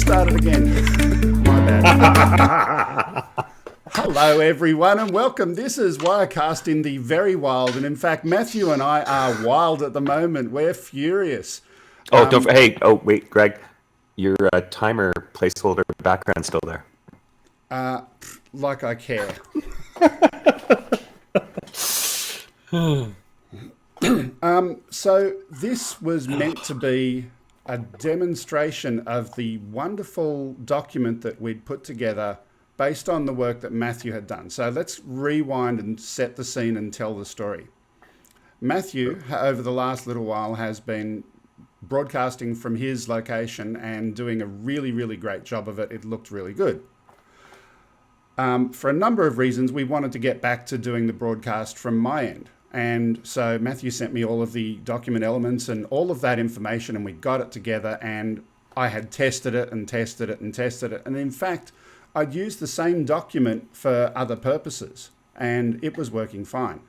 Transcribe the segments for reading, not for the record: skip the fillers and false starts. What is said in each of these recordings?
start it again. My bad. Hello, everyone, and welcome. This is Wirecast in the very wild. And in fact, Matthew and I are wild at the moment. We're furious. Wait, Greg. Your timer placeholder background's still there. Like I care. So this was meant to be a demonstration of the wonderful document that we'd put together based on the work that Matthew had done. So let's rewind and set the scene and tell the story. Matthew, over the last little while, has been broadcasting from his location and doing a really, really great job of it. It looked really good. For a number of reasons, we wanted to get back to doing the broadcast from my end. And so Matthew sent me all of the document elements and all of that information, and we got it together, and I had tested it and tested it and tested it. And in fact, I'd used the same document for other purposes, and it was working fine.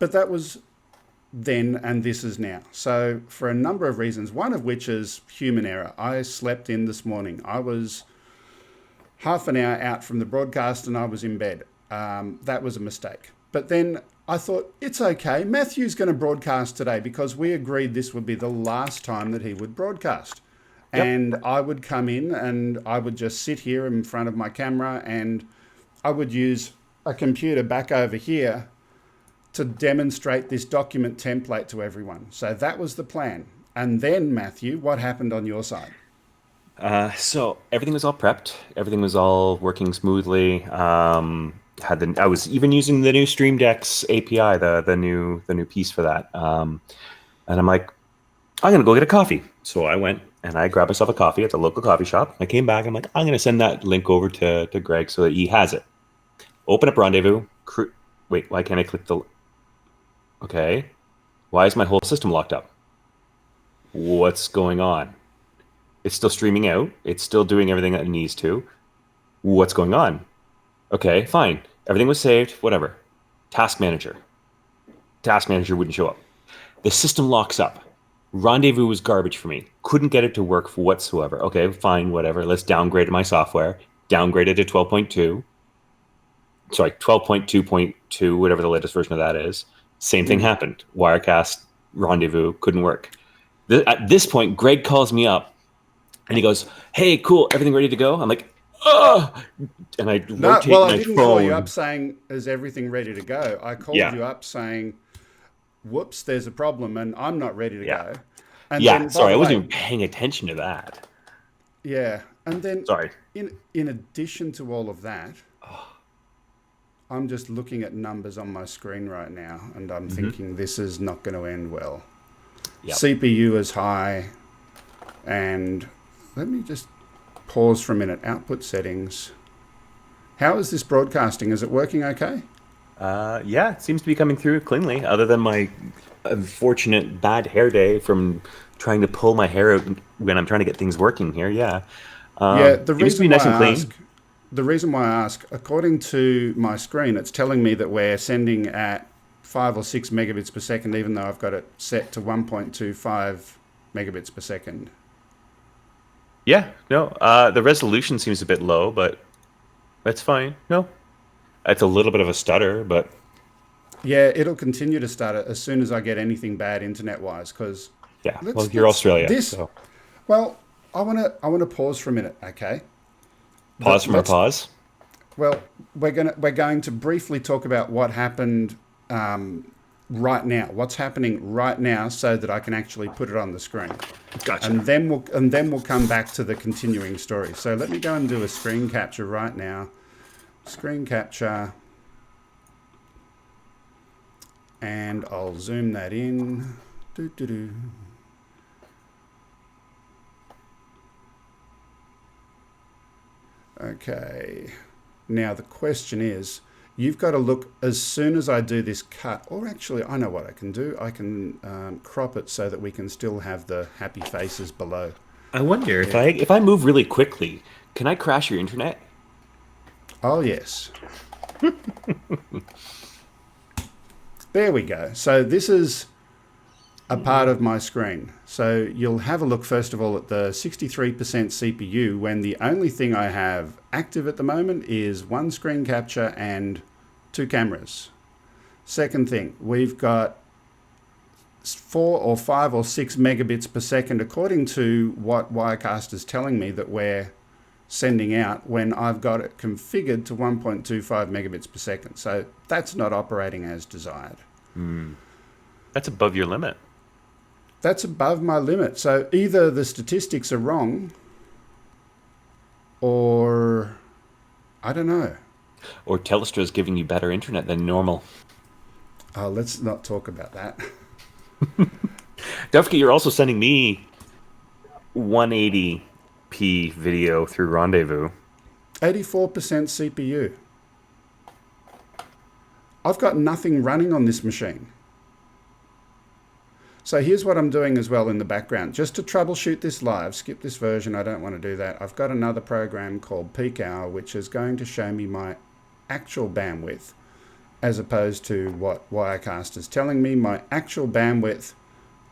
But that was then, and this is now. So for a number of reasons, one of which is human error. I slept in this morning. I was half an hour out from the broadcast and I was in bed. That was a mistake. But then I thought, it's okay. Matthew's going to broadcast today because we agreed this would be the last time that he would broadcast. Yep. And I would come in and I would just sit here in front of my camera and I would use a computer back over here to demonstrate this document template to everyone. So that was the plan. And then, Matthew, what happened on your side? So everything was all prepped. Everything was all working smoothly. I was even using the new Stream Decks API, the new piece for that. And I'm like, I'm gonna go get a coffee. So I went and I grabbed myself a coffee at the local coffee shop. I came back and I'm like, I'm gonna send that link over to Greg so that he has it. Open up Rendezvous. Wait, why can't I click the? Okay, why is my whole system locked up? What's going on? It's still streaming out. It's still doing everything that it needs to. What's going on? Okay, fine. Everything was saved, whatever. Task manager wouldn't show up. The system locks up. Rendezvous was garbage for me. Couldn't get it to work whatsoever. Okay, fine, whatever. Let's downgrade my software. Downgrade it to 12.2. Sorry, 12.2.2, whatever the latest version of that is. Same thing happened. Wirecast Rendezvous couldn't work. At this point, Greg calls me up and he goes, "Hey, cool, everything ready to go?" I'm like, "Oh!" And I rotate my phone. I didn't call you up saying, "Is everything ready to go?" I called you up saying, "Whoops, there's a problem and I'm not ready to go." And then, sorry, I wasn't even paying attention to that. Yeah, and then sorry. In addition to all of that, I'm just looking at numbers on my screen right now, and I'm thinking this is not going to end well. Yep. CPU is high, and let me just pause for a minute. Output settings. How is this broadcasting? Is it working okay? Yeah, it seems to be coming through cleanly, other than my unfortunate bad hair day from trying to pull my hair out when I'm trying to get things working here. Yeah. The reason why I ask, according to my screen, it's telling me that we're sending at 5 or 6 megabits per second, even though I've got it set to 1.25 megabits per second. Yeah, no, the resolution seems a bit low, but that's fine. No, it's a little bit of a stutter, but yeah, it'll continue to stutter as soon as I get anything bad internet-wise. Because you're Australia. Well, I want to pause for a minute, okay? Pause from our pause. Well, we're going to briefly talk about what happened right now. What's happening right now, so that I can actually put it on the screen. Gotcha. And then we'll come back to the continuing story. So let me go and do a screen capture right now. Screen capture, and I'll zoom that in. Okay, now the question is, you've got to look as soon as I do this cut, or actually I know what I can do. I can crop it so that we can still have the happy faces below. I wonder if I move really quickly, can I crash your internet? Oh, yes. There we go. So this is a part of my screen. So you'll have a look first of all at the 63% CPU when the only thing I have active at the moment is one screen capture and two cameras. Second thing, we've got 4 or 5 or 6 megabits per second according to what Wirecast is telling me that we're sending out when I've got it configured to 1.25 megabits per second. So that's not operating as desired. That's above your limit. That's above my limit. So either the statistics are wrong or I don't know. Or Telstra is giving you better internet than normal. Oh, let's not talk about that. Don't forget, you're also sending me 180p video through Rendezvous. 84% CPU. I've got nothing running on this machine. So here's what I'm doing as well in the background. Just to troubleshoot this live, skip this version, I don't want to do that. I've got another program called Peak Hour, which is going to show me my actual bandwidth, as opposed to what Wirecast is telling me. My actual bandwidth,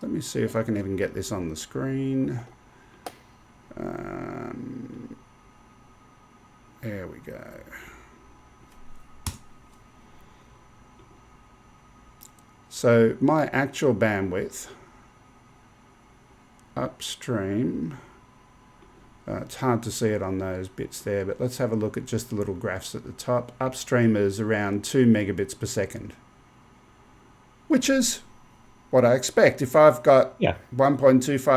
let me see if I can even get this on the screen. There we go. So my actual bandwidth upstream, it's hard to see it on those bits there, but let's have a look at just the little graphs at the top. Upstream is around 2 megabits per second, which is what I expect. If I've got 1.25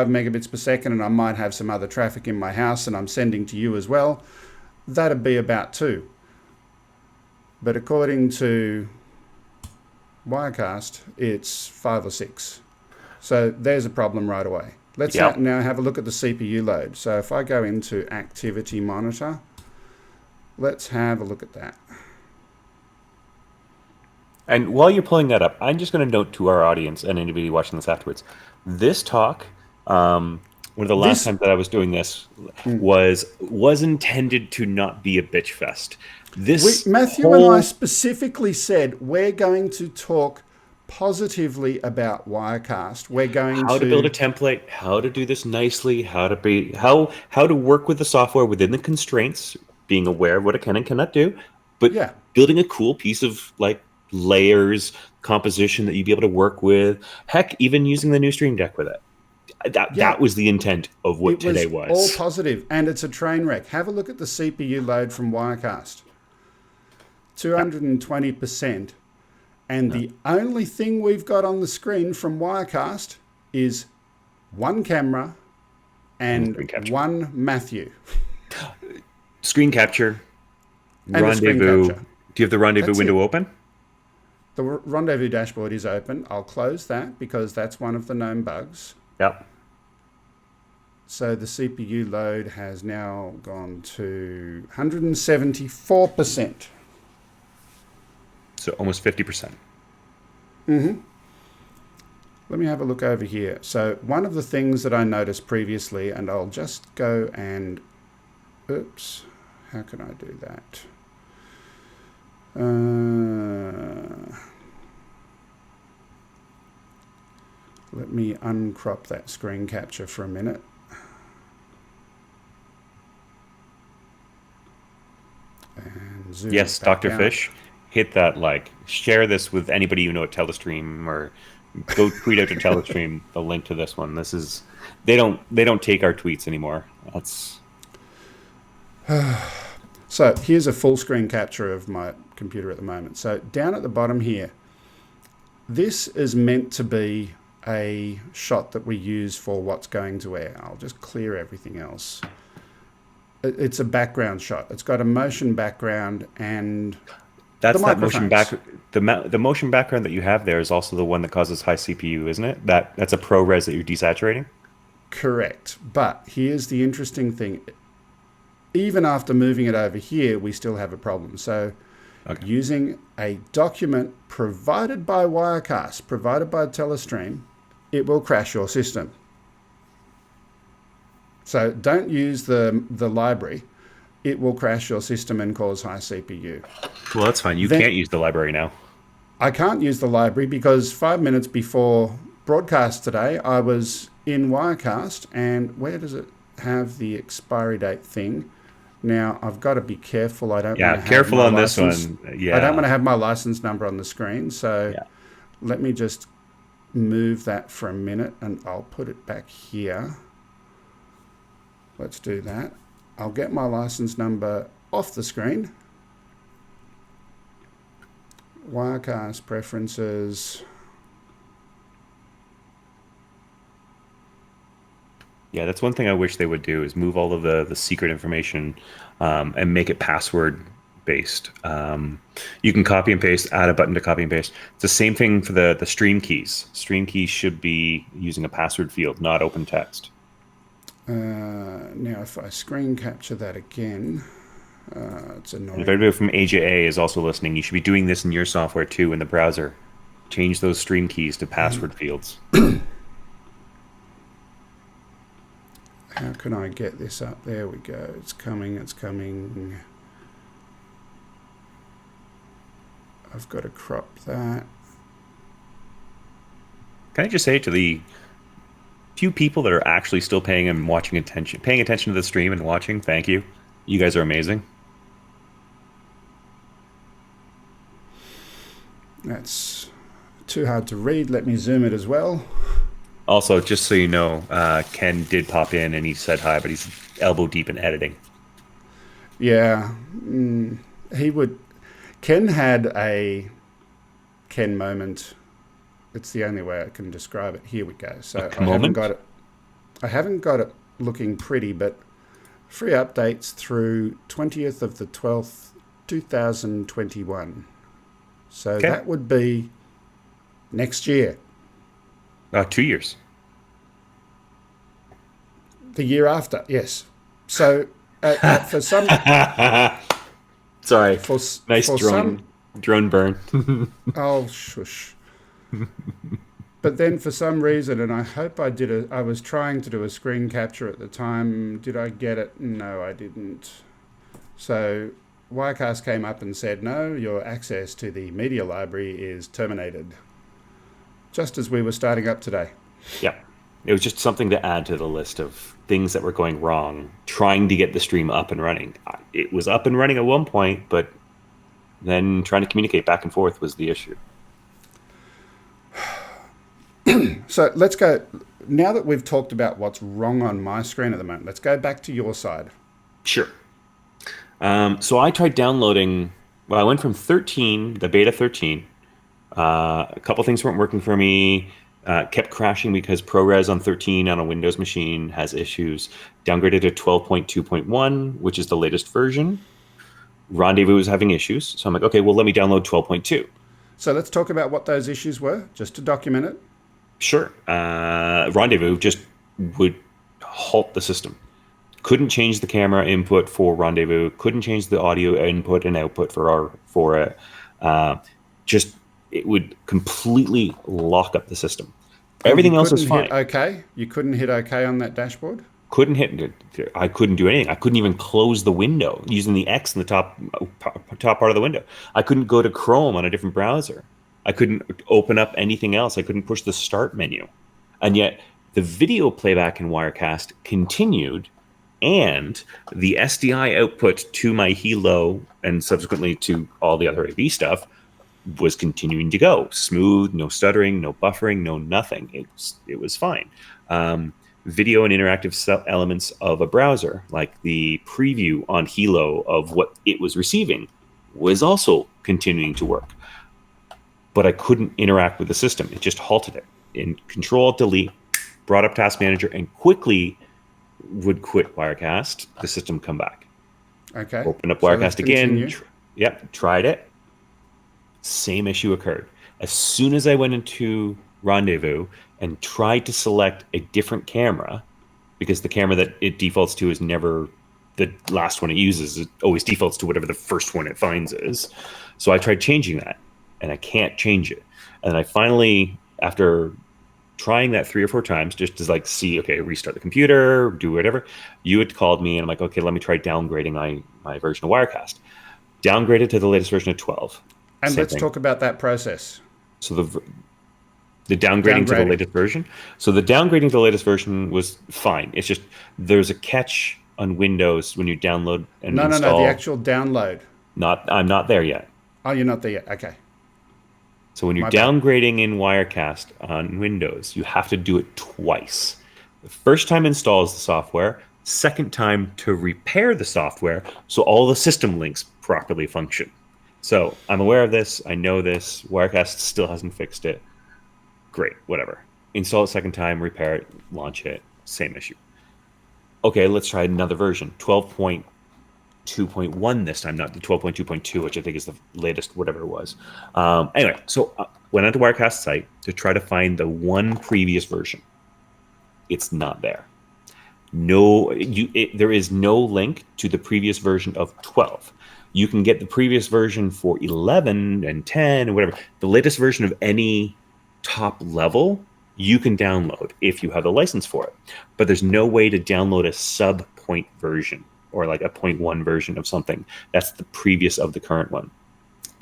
megabits per second and I might have some other traffic in my house and I'm sending to you as well, that'd be about 2. But according to Wirecast, it's 5 or 6. So there's a problem right away. Let's now have a look at the CPU load. So if I go into Activity Monitor, let's have a look at that. And while you're pulling that up, I'm just going to note to our audience and anybody watching this afterwards, this talk, one of the last times that I was doing this was intended to not be a bitch fest. Matthew and I specifically said we're going to talk positively about Wirecast. We're going to build a template, how to do this nicely, how to work with the software within the constraints, being aware of what it can and cannot do, but building a cool piece of like layers, composition that you'd be able to work with. Heck, even using the new Stream Deck with it. That was the intent of what today was. All positive, and it's a train wreck. Have a look at the CPU load from Wirecast. 220%. And the only thing we've got on the screen from Wirecast is one camera and one Matthew. Screen capture, and Rendezvous. Do you have the Rendezvous window open? The Rendezvous dashboard is open. I'll close that because that's one of the known bugs. Yep. So the CPU load has now gone to 174%. So almost 50%. Let me have a look over here. So one of the things that I noticed previously, and I'll just go and, oops, how can I do that? Let me uncrop that screen capture for a minute. And zoom yes, Dr. Fish, hit that like. Share this with anybody you know at Telestream, or go tweet out to Telestream the link to this one. This is they don't take our tweets anymore. That's So here's a full screen capture of my computer at the moment. So down at the bottom here, this is meant to be a shot that we use for what's going to air. I'll just clear everything else. It's a background shot. It's got a motion background and that's that motion back. The motion background that you have there is also the one that causes high CPU, isn't it? That's a ProRes that you're desaturating? Correct. But here's the interesting thing. Even after moving it over here, we still have a problem. So using a document provided by Wirecast, provided by Telestream, it will crash your system. So don't use the library. It will crash your system and cause high CPU. Well, that's fine. You can't use the library now. I can't use the library because 5 minutes before broadcast today, I was in Wirecast, and where does it have the expiry date thing? Now, I've got to be careful. I don't want to have careful my on license. this one. Yeah. I don't want to have my license number on the screen. So Yeah. let me just move that for a minute, and I'll put it back here. Let's do that. I'll get my license number off the screen. Wirecast preferences. Yeah, that's one thing I wish they would do is move all of the secret information and make it password based. You can copy and paste, add a button to copy and paste. It's the same thing for the stream keys. Stream keys should be using a password field, not open text. Now, if I screen capture that again, it's annoying. And if everybody from AJA is also listening, you should be doing this in your software too in the browser. Change those stream keys to password fields. How can I get this up? There we go. It's coming. It's coming. I've got to crop that. Can I just say to the few people that are actually still paying attention to the stream and watching, thank you. You guys are amazing. That's too hard to read. Let me zoom it as well. Also, just so you know, Ken did pop in and he said hi, but he's elbow deep in editing. Yeah, he would. Ken had a Ken moment. It's the only way I can describe it. Here we go. So I haven't got it looking pretty, but free updates through 20th of the 12th, 2021. So Okay. that would be next year. 2 years. The year after, yes. So for some, Sorry. for Nice for drone burn. oh shush. But then for some reason, and I hope I was trying to do a screen capture at the time. Did I get it? No, I didn't. So Wirecast came up and said, no, your access to the media library is terminated. Just as we were starting up today. Yeah. It was just something to add to the list of things that were going wrong, trying to get the stream up and running. It was up and running at one point, but then trying to communicate back and forth was the issue. So let's go, now that we've talked about what's wrong on my screen at the moment, let's go back to your side. Sure. So I tried downloading, I went from 13, the beta 13. A couple things weren't working for me. Kept crashing because ProRes on 13 on a Windows machine has issues. Downgraded to 12.2.1, which is the latest version. Rendezvous was having issues. So I'm like, okay, well, let me download 12.2. So let's talk about what those issues were, just to document it. Sure. Rendezvous just would halt the system. Couldn't change the camera input for Rendezvous. Couldn't change the audio input and output for it. Just it would completely lock up the system. Everything else was fine. Okay, you couldn't hit OK on that dashboard. Couldn't hit. I couldn't do anything. I couldn't even close the window using the X in the top part of the window. I couldn't go to Chrome on a different browser. I couldn't open up anything else. I couldn't push the start menu. And yet the video playback in Wirecast continued, and the SDI output to my Hilo and subsequently to all the other AV stuff was continuing to go smooth, no stuttering, no buffering, no nothing. It was fine. Video and interactive elements of a browser, like the preview on Hilo of what it was receiving, was also continuing to work. But I couldn't interact with the system. It just halted it. In Control-Delete, brought up Task Manager, and quickly would quit Wirecast. The system come back. Okay. Open up Wirecast again. Tried it. Same issue occurred. As soon as I went into Rendezvous and tried to select a different camera, because the camera that it defaults to is never the last one it uses. It always defaults to whatever the first one it finds is. So I tried changing that, and I can't change it. And I finally, after trying that 3 or 4 times, just to like see, okay, restart the computer, do whatever, you had called me, and I'm like, okay, let me try downgrading my version of Wirecast. Downgraded to the latest version of 12. And let's talk about that process. So The downgrading to the Downgrading. latest version. So the downgrading to the latest version was fine. It's just there's a catch on Windows when you download and No, the install. actual download. I'm not there yet. Oh, you're not there yet. Okay, So when you're my bad. downgrading in Wirecast on Windows, you have to do it twice. The first time installs the software, second time to repair the software so all the system links properly function. So I'm aware of this. I know this. Wirecast still hasn't fixed it. Great, whatever. Install it second time, repair it, launch it. Same issue. Okay, let's try another version. 12.2.1 this time, not the 12.2.2, which I think is the latest, whatever it was. Anyway, so went onto Wirecast's site to try to find the one previous version. It's not there. There is no link to the previous version of 12. You can get the previous version for 11 and 10 and whatever. The latest version of any top level you can download if you have the license for it. But there's no way to download a sub-point version or like a 0.1 version of something. That's the previous of the current one.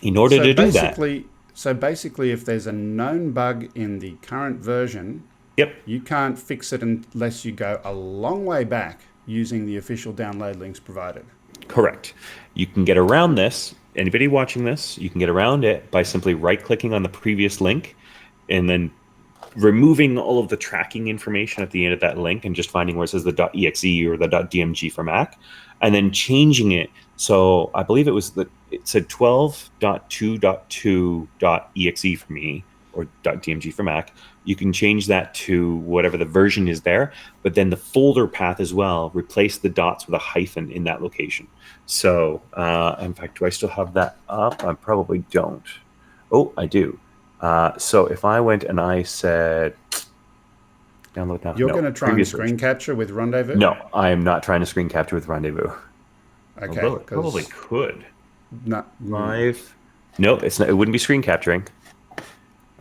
In order to do that, So basically, if there's a known bug in the current version, yep, you can't fix it unless you go a long way back using the official download links provided. correct. You can get around this. Anybody watching this, you can get around it by simply right-clicking on the previous link and then removing all of the tracking information at the end of that link and just finding where it says the .exe or the .dmg for Mac, and then changing it. So I believe it said 12.2.2.exe for me, or .dmg for Mac. You can change that to whatever the version is there, but then the folder path as well, replace the dots with a hyphen in that location. So in fact, do I still have that up? I probably don't. Oh, I do. So if I went and I said, download now. You're going to try and screen capture with Rendezvous? No, I am not trying to screen capture with Rendezvous. Okay. Although it probably could. Not Live. No, it's not, it wouldn't be screen capturing.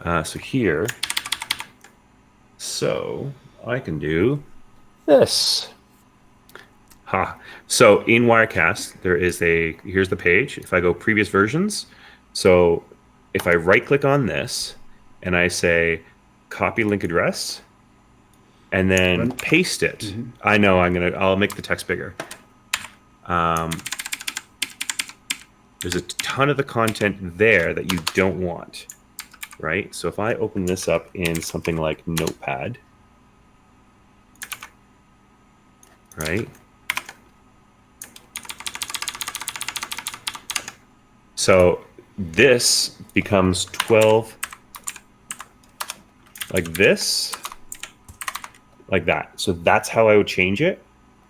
So here. So I can do this. So in Wirecast, here's the page. If I go previous versions, so if I right click on this and I say copy link address and then paste it, Mm-hmm. I know I'll make the text bigger. There's a ton of the content there that you don't want, right? So if I open this up in something like Notepad, right? So this becomes 12 like this, like that. So that's how I would change it.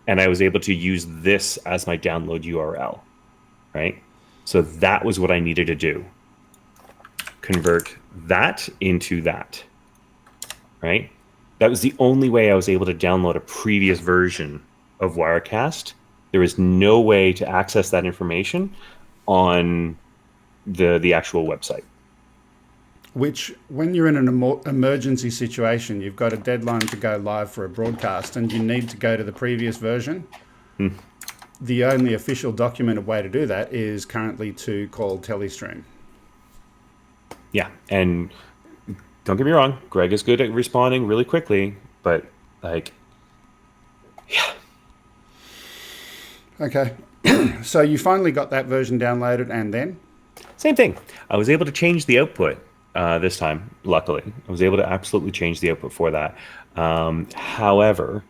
And I was able to use this as my download URL, right? So that was what I needed to do. Convert that into that, right? That was the only way I was able to download a previous version of Wirecast. There is no way to access that information on the actual website. Which, when you're in an emergency situation, you've got a deadline to go live for a broadcast and you need to go to the previous version. The only official documented way to do that is currently to call Telestream. Yeah, and don't get me wrong, Greg is good at responding really quickly, but like, yeah. Okay. So you finally got that version downloaded and then? Same thing. I was able to change the output this time, luckily. I was able to absolutely change the output for that. However,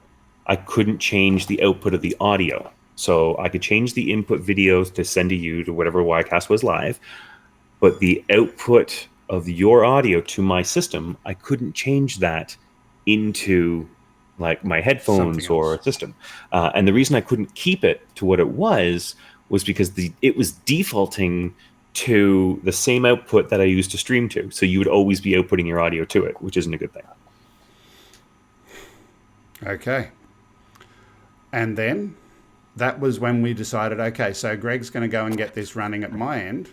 I couldn't change the output of the audio. So I could change the input videos to send to you to whatever Wirecast was live, but the output of your audio to my system, I couldn't change that into like my headphones or a system. And the reason I couldn't keep it to what it was because it was defaulting to the same output that I used to stream to. So you would always be outputting your audio to it, which isn't a good thing. Okay. And then that was when we decided, okay, so Greg's going to go and get this running at my end.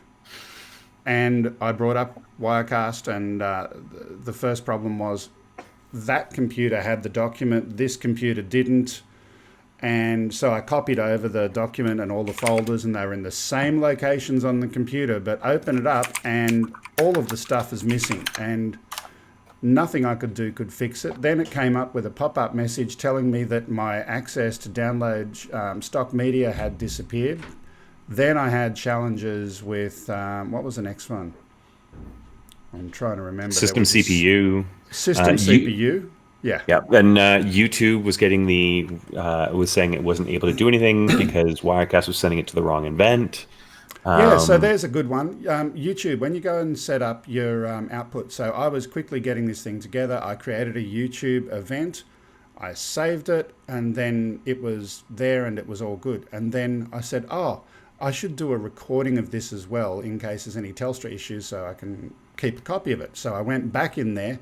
And I brought up Wirecast, and the first problem was that computer had the document, this computer didn't. And so I copied over the document and all the folders, and they were in the same locations on the computer, but open it up and all of the stuff is missing. And Nothing I could do could fix it. Then it came up with a pop-up message telling me that my access to download stock media had disappeared. Then I had challenges with, what was the next one? I'm trying to remember. System CPU. System CPU. Yeah. Yeah. And YouTube was getting was saying it wasn't able to do anything because Wirecast was sending it to the wrong event. Yeah, so there's a good one. YouTube, when you go and set up your output. So I was quickly getting this thing together. I created a YouTube event. I saved it, and then it was there and it was all good. And then I said, I should do a recording of this as well in case there's any Telstra issues so I can keep a copy of it. So I went back in there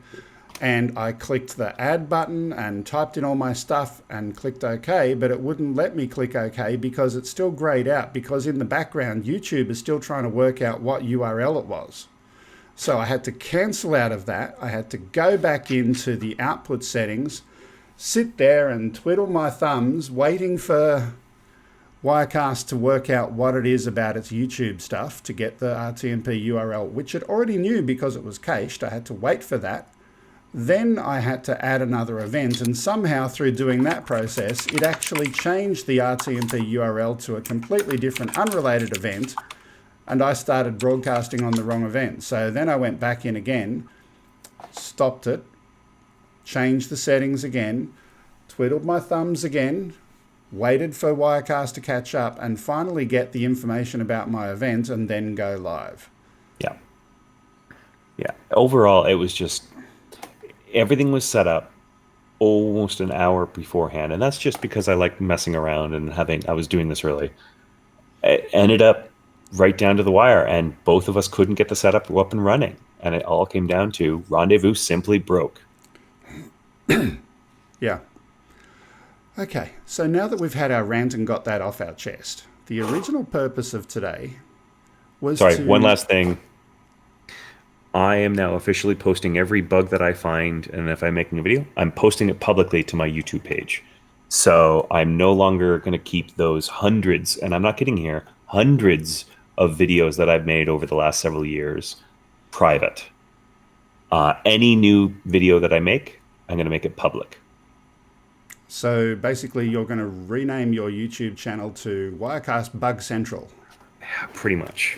and I clicked the add button and typed in all my stuff and clicked OK, but it wouldn't let me click OK because it's still grayed out, because in the background, YouTube is still trying to work out what URL it was. So I had to cancel out of that. I had to go back into the output settings, sit there and twiddle my thumbs, waiting for Wirecast to work out what it is about its YouTube stuff to get the RTMP URL, which it already knew because it was cached. I had to wait for that. Then I had to add another event, and somehow through doing that process, it actually changed the RTMP URL to a completely different, unrelated event, and I started broadcasting on the wrong event. So then I went back in again, stopped it, changed the settings again, twiddled my thumbs again, waited for Wirecast to catch up, and finally get the information about my event and then go live. Yeah. Yeah. Overall, it was just... everything was set up almost an hour beforehand, and that's just because I like messing around and I was doing this early. It ended up right down to the wire, and both of us couldn't get the setup up and running, and it all came down to Rendezvous simply broke. Yeah. Okay, so now that we've had our rant and got that off our chest, the original purpose of today was one last thing. I am now officially posting every bug that I find, and if I'm making a video, I'm posting it publicly to my YouTube page. So I'm no longer going to keep those hundreds, and I'm not kidding here, hundreds of videos that I've made over the last several years private. Any new video that I make, I'm going to make it public. So basically you're going to rename your YouTube channel to Wirecast Bug Central. Yeah, pretty much.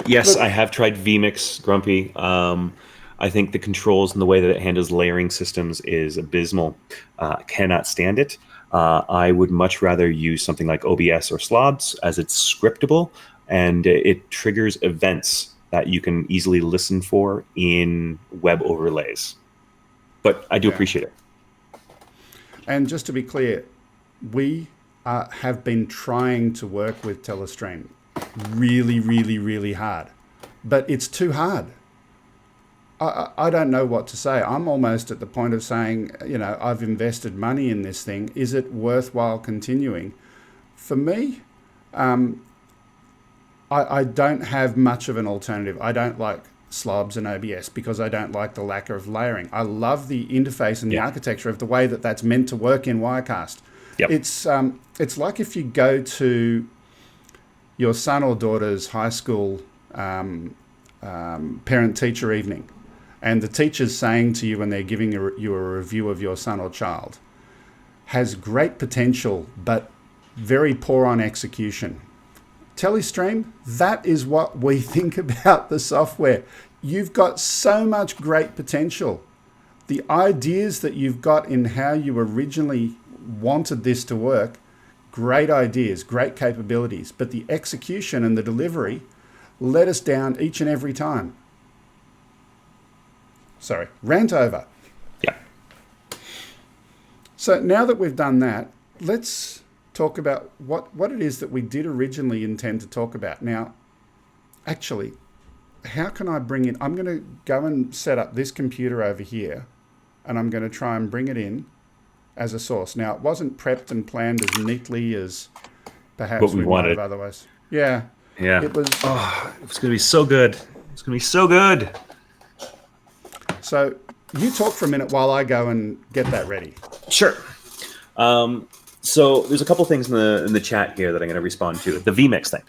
Yes, I have tried vMix, Grumpy. I think the controls and the way that it handles layering systems is abysmal. Cannot stand it. I would much rather use something like OBS or Slobs, as it's scriptable and it triggers events that you can easily listen for in web overlays. But I do appreciate it. And just to be clear, we have been trying to work with Telestream really, really, really hard. But it's too hard. I don't know what to say. I'm almost at the point of saying, I've invested money in this thing. Is it worthwhile continuing? For me, I don't have much of an alternative. I don't like Slobs and OBS because I don't like the lack of layering. I love the interface and the architecture of the way that that's meant to work in Wirecast. Yep. It's like if you go to your son or daughter's high school parent-teacher evening, and the teacher's saying to you when they're giving you a review of your son or child, has great potential but very poor on execution. Telestream, that is what we think about the software. You've got so much great potential. The ideas that you've got in how you originally wanted this to work, great ideas, great capabilities, but the execution and the delivery let us down each and every time. Sorry, rant over. Yeah. So now that we've done that, let's talk about what it is that we did originally intend to talk about. Now, actually, how can I bring in... I'm going to go and set up this computer over here, and I'm going to try and bring it in as a source. Now, it wasn't prepped and planned as neatly as perhaps what we might wanted. have otherwise. Yeah. Yeah. It was... Oh, it was going to be so good. It's going to be so good. So you talk for a minute while I go and get that ready. Sure. So there's a couple things in the chat here that I'm going to respond to. The vMix thing.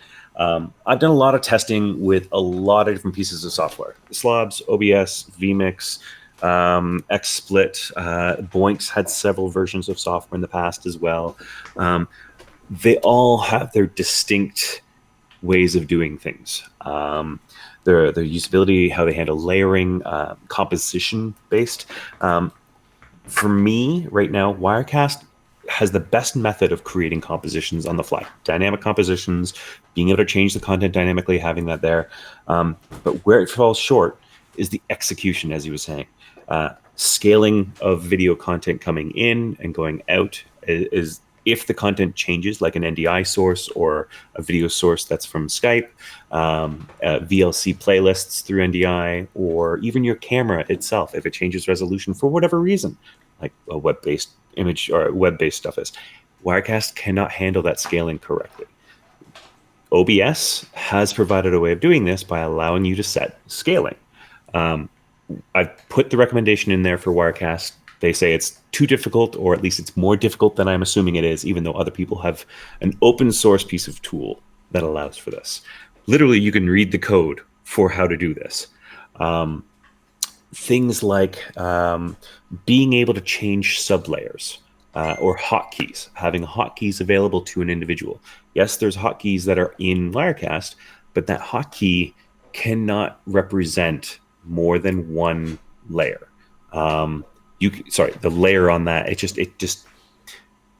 I've done a lot of testing with a lot of different pieces of software: Slobs, OBS, vMix, XSplit. Boinks had several versions of software in the past as well. They all have their distinct ways of doing things. Their usability, how they handle layering, composition based. For me, right now, Wirecast has the best method of creating compositions on the fly. Dynamic compositions, being able to change the content dynamically, having that there. But where it falls short is the execution, as you were saying. Scaling of video content coming in and going out is if the content changes, like an NDI source or a video source that's from Skype, VLC playlists through NDI, or even your camera itself, if it changes resolution for whatever reason, like a web-based image or web-based stuff is, Wirecast cannot handle that scaling correctly. OBS has provided a way of doing this by allowing you to set scaling. I've put the recommendation in there for Wirecast. They say it's too difficult, or at least it's more difficult than I'm assuming it is, even though other people have an open source piece of tool that allows for this. Literally, you can read the code for how to do this. Things like being able to change sublayers or hotkeys, having hotkeys available to an individual. Yes, there's hotkeys that are in Wirecast, but that hotkey cannot represent more than one layer. The layer on that, it just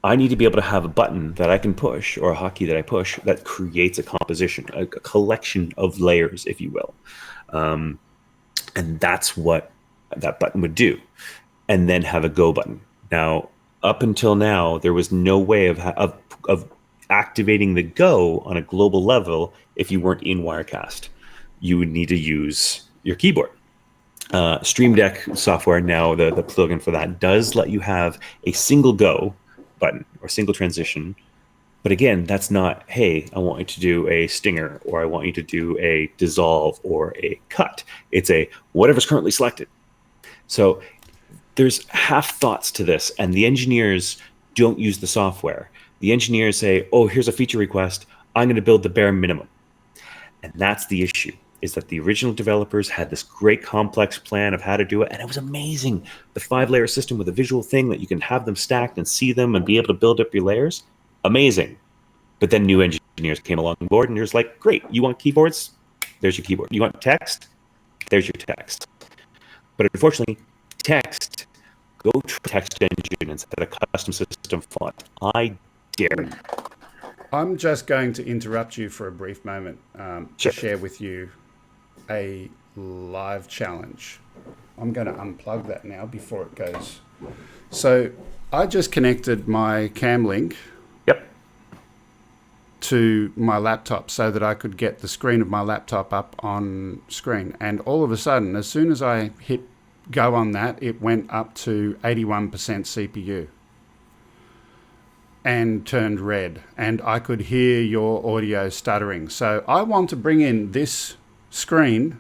I need to be able to have a button that I can push, or a hotkey that I push, that creates a composition, a collection of layers, if you will. And that's what that button would do. And then have a go button. Now, up until now, there was no way of activating the go on a global level if you weren't in Wirecast. You would need to use your keyboard. Stream Deck software, now the plugin for that, does let you have a single go button or single transition. But again, that's not, hey, I want you to do a stinger, or I want you to do a dissolve or a cut. It's a whatever's currently selected. So there's half thoughts to this, and the engineers don't use the software. The engineers say, oh, here's a feature request. I'm going to build the bare minimum. And that's the issue, is that the original developers had this great complex plan of how to do it, and it was amazing. The 5-layer system with a visual thing that you can have them stacked and see them and be able to build up your layers. Amazing. But then new engineers came along board, and you're just like, great, you want keyboards? There's your keyboard. You want text? There's your text. But unfortunately, text, go to text engine instead of custom system font. I dare you. I'm just going to interrupt you for a brief moment to share with you a live challenge. I'm going to unplug that now before it goes. So I just connected my cam link to my laptop so that I could get the screen of my laptop up on screen. And all of a sudden, as soon as I hit go on that, it went up to 81% CPU and turned red. And I could hear your audio stuttering. So I want to bring in this screen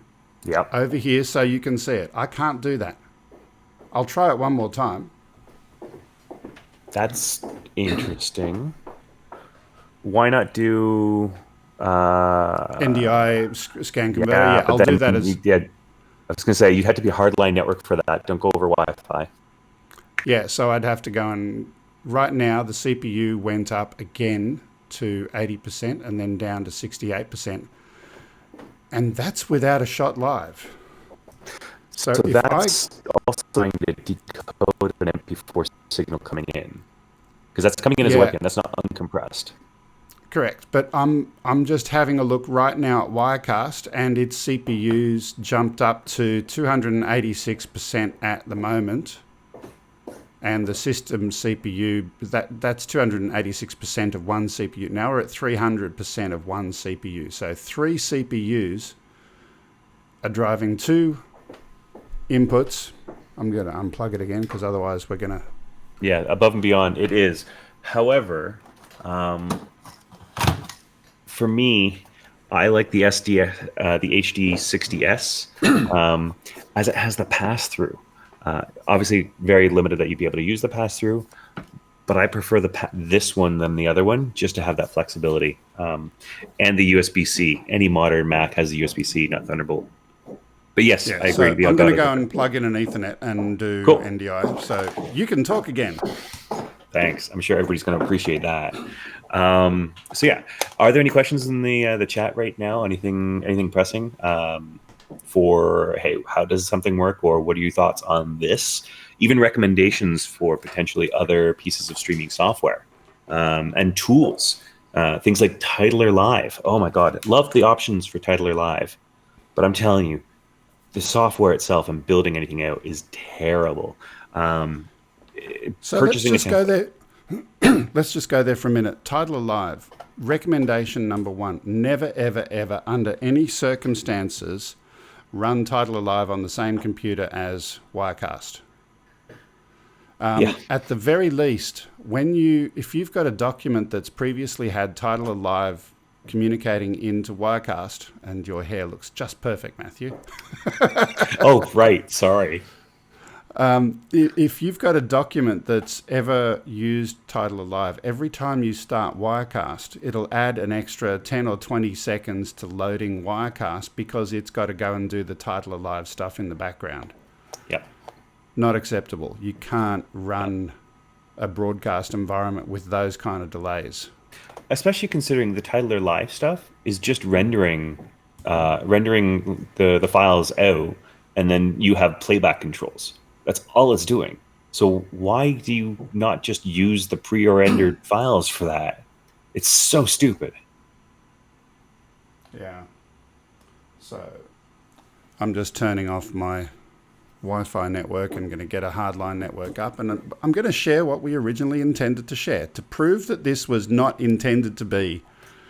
over here so you can see it. I can't do that. I'll try it one more time. That's interesting. Why not do NDI scan converter? Yeah, I'll do that as. Yeah, I was going to say, you had to be a hardline network for that. Don't go over Wi-Fi. Yeah, so I'd have to go and. Right now, the CPU went up again to 80% and then down to 68%. And that's without a shot live. So if that's also going to decode an MP4 signal coming in. Because that's coming in as a webcam. That's not uncompressed. Correct. But I'm just having a look right now at Wirecast, and its CPU's jumped up to 286% at the moment. And the system CPU, that's 286% of one CPU. Now we're at 300% of one CPU. So 3 CPUs are driving 2 inputs. I'm going to unplug it again because otherwise we're going to... Yeah, above and beyond, it is. However, for me, I like the HD60S as it has the pass-through. Obviously, very limited that you'd be able to use the pass-through, but I prefer this one than the other one, just to have that flexibility. And the USB-C. Any modern Mac has a USB-C, not Thunderbolt. But yes, Yeah, I so agree. The I'm going to Elgato go is and plug in an Ethernet and do cool. NDI, so you can talk again. Thanks. I'm sure everybody's going to appreciate that. So yeah, are there any questions in the chat right now? Anything pressing? For, hey, how does something work, or what are your thoughts on this? Even recommendations for potentially other pieces of streaming software and tools, things like Titler Live. Oh my God, love the options for Titler Live, but I'm telling you, the software itself and building anything out is terrible. So let's Purchasing a just go template. there. Let's just go there for a minute. Titler Live. Recommendation number 1: never, ever, ever, under any circumstances, run Titler Live on the same computer as Wirecast. Yeah. At the very least, if you've got a document that's previously had Titler Live communicating into Wirecast, and your hair looks just perfect, Matthew. Oh, right. Sorry. If you've got a document that's ever used Titler Live, every time you start Wirecast, it'll add an extra 10 or 20 seconds to loading Wirecast because it's got to go and do the Titler Live stuff in the background. Yep. Not acceptable. You can't run a broadcast environment with those kind of delays. Especially considering the Titler Live stuff is just rendering the files out, and then you have playback controls. That's all it's doing. So why do you not just use the pre-rendered files for that? It's so stupid. Yeah. So I'm just turning off my Wi-Fi network and going to get a hardline network up, and I'm going to share what we originally intended to share to prove that this was not intended to be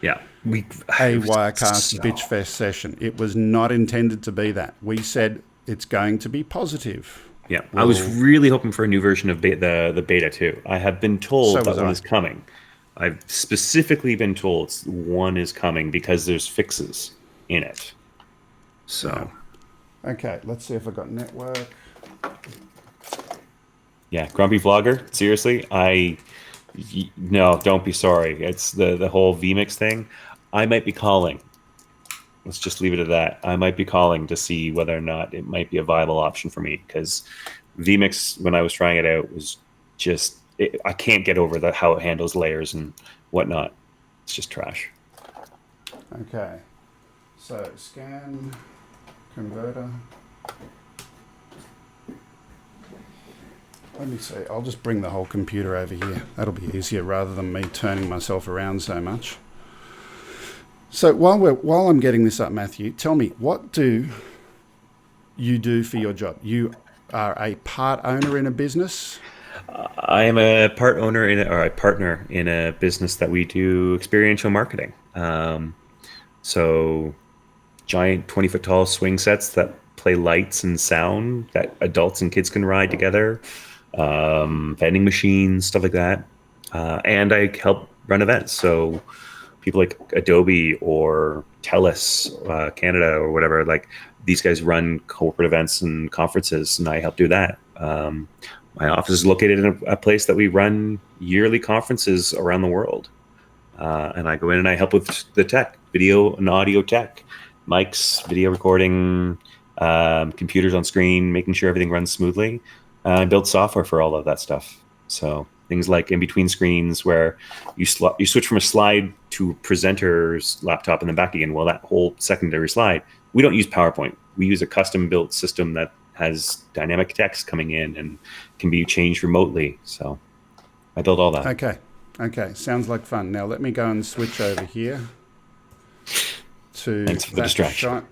a Wirecast Bitchfest session. It was not intended to be that. We said it's going to be positive. Yeah, I was really hoping for a new version of the beta too. I have been told that one is coming. I've specifically been told one is coming because there's fixes in it. So. Okay, let's see if I got network. Yeah, Grumpy Vlogger, seriously, no, don't be sorry. It's the whole vMix thing. I might be calling. Let's just leave it at that. I might be calling to see whether or not it might be a viable option for me, because vMix, when I was trying it out, was just, I can't get over how it handles layers and whatnot. It's just trash. Okay, so scan converter. Let me see. I'll just bring the whole computer over here. That'll be easier rather than me turning myself around so much. So while I'm getting this up, Matthew, tell me, what do you do for your job? You are a part owner in a business? I am a part owner or a partner in a business that we do experiential marketing. So giant 20-foot tall swing sets that play lights and sound that adults and kids can ride together, vending machines, stuff like that. And I help run events. So people like Adobe or TELUS Canada or whatever, like these guys run corporate events and conferences, and I help do that. My office is located in a place that we run yearly conferences around the world. And I go in and I help with the tech, video and audio tech, mics, video recording, computers on screen, making sure everything runs smoothly. I build software for all of that stuff. So things like in between screens where you switch from a slide to presenter's laptop and then back again. Well, that whole secondary slide, we don't use PowerPoint. We use a custom built system that has dynamic text coming in and can be changed remotely. So I build all that. Okay. Sounds like fun. Now let me go and switch over here to Thanks for the distraction.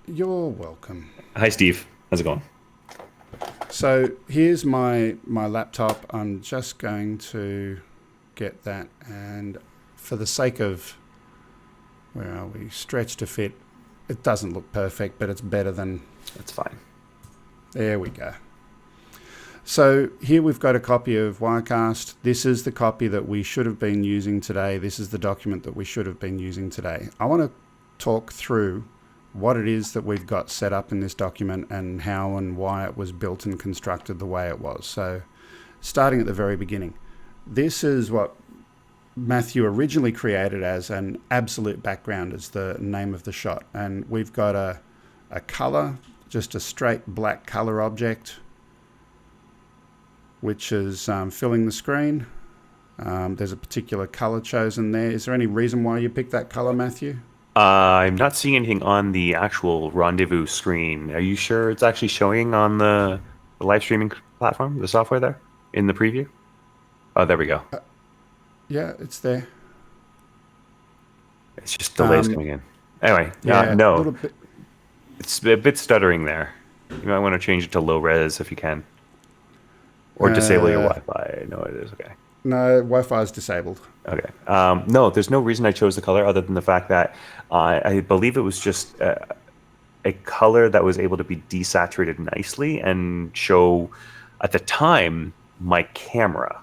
You're welcome. Hi, Steve. How's it going? So here's my laptop. I'm just going to get that, and for the sake of, where are we, stretch to fit, it doesn't look perfect, but it's better than... That's fine. There we go. So here we've got a copy of Wirecast. This is the copy that we should have been using today. This is the document that we should have been using today. I want to talk through what it is that we've got set up in this document and how and why it was built and constructed the way it was. So starting at the very beginning, This is what Matthew originally created as an absolute background, is the name of the shot. And we've got a color, just a straight black color object, which is filling the screen. There's a particular color chosen there. Is there any reason why you picked that color, Matthew? I'm not seeing anything on the actual rendezvous screen. Are you sure it's actually showing on the live streaming platform, the software there in the preview? Oh, there we go. Yeah, it's there. It's just delays coming in. Anyway, Yeah, a no, little bit. it's a bit stuttering there. You might want to change it to low res if you can, or disable your Wi-Fi. No, it is okay. No, Wi-Fi is disabled. Okay. No, there's no reason I chose the color other than the fact that I believe it was just a color that was able to be desaturated nicely and show, at the time, my camera.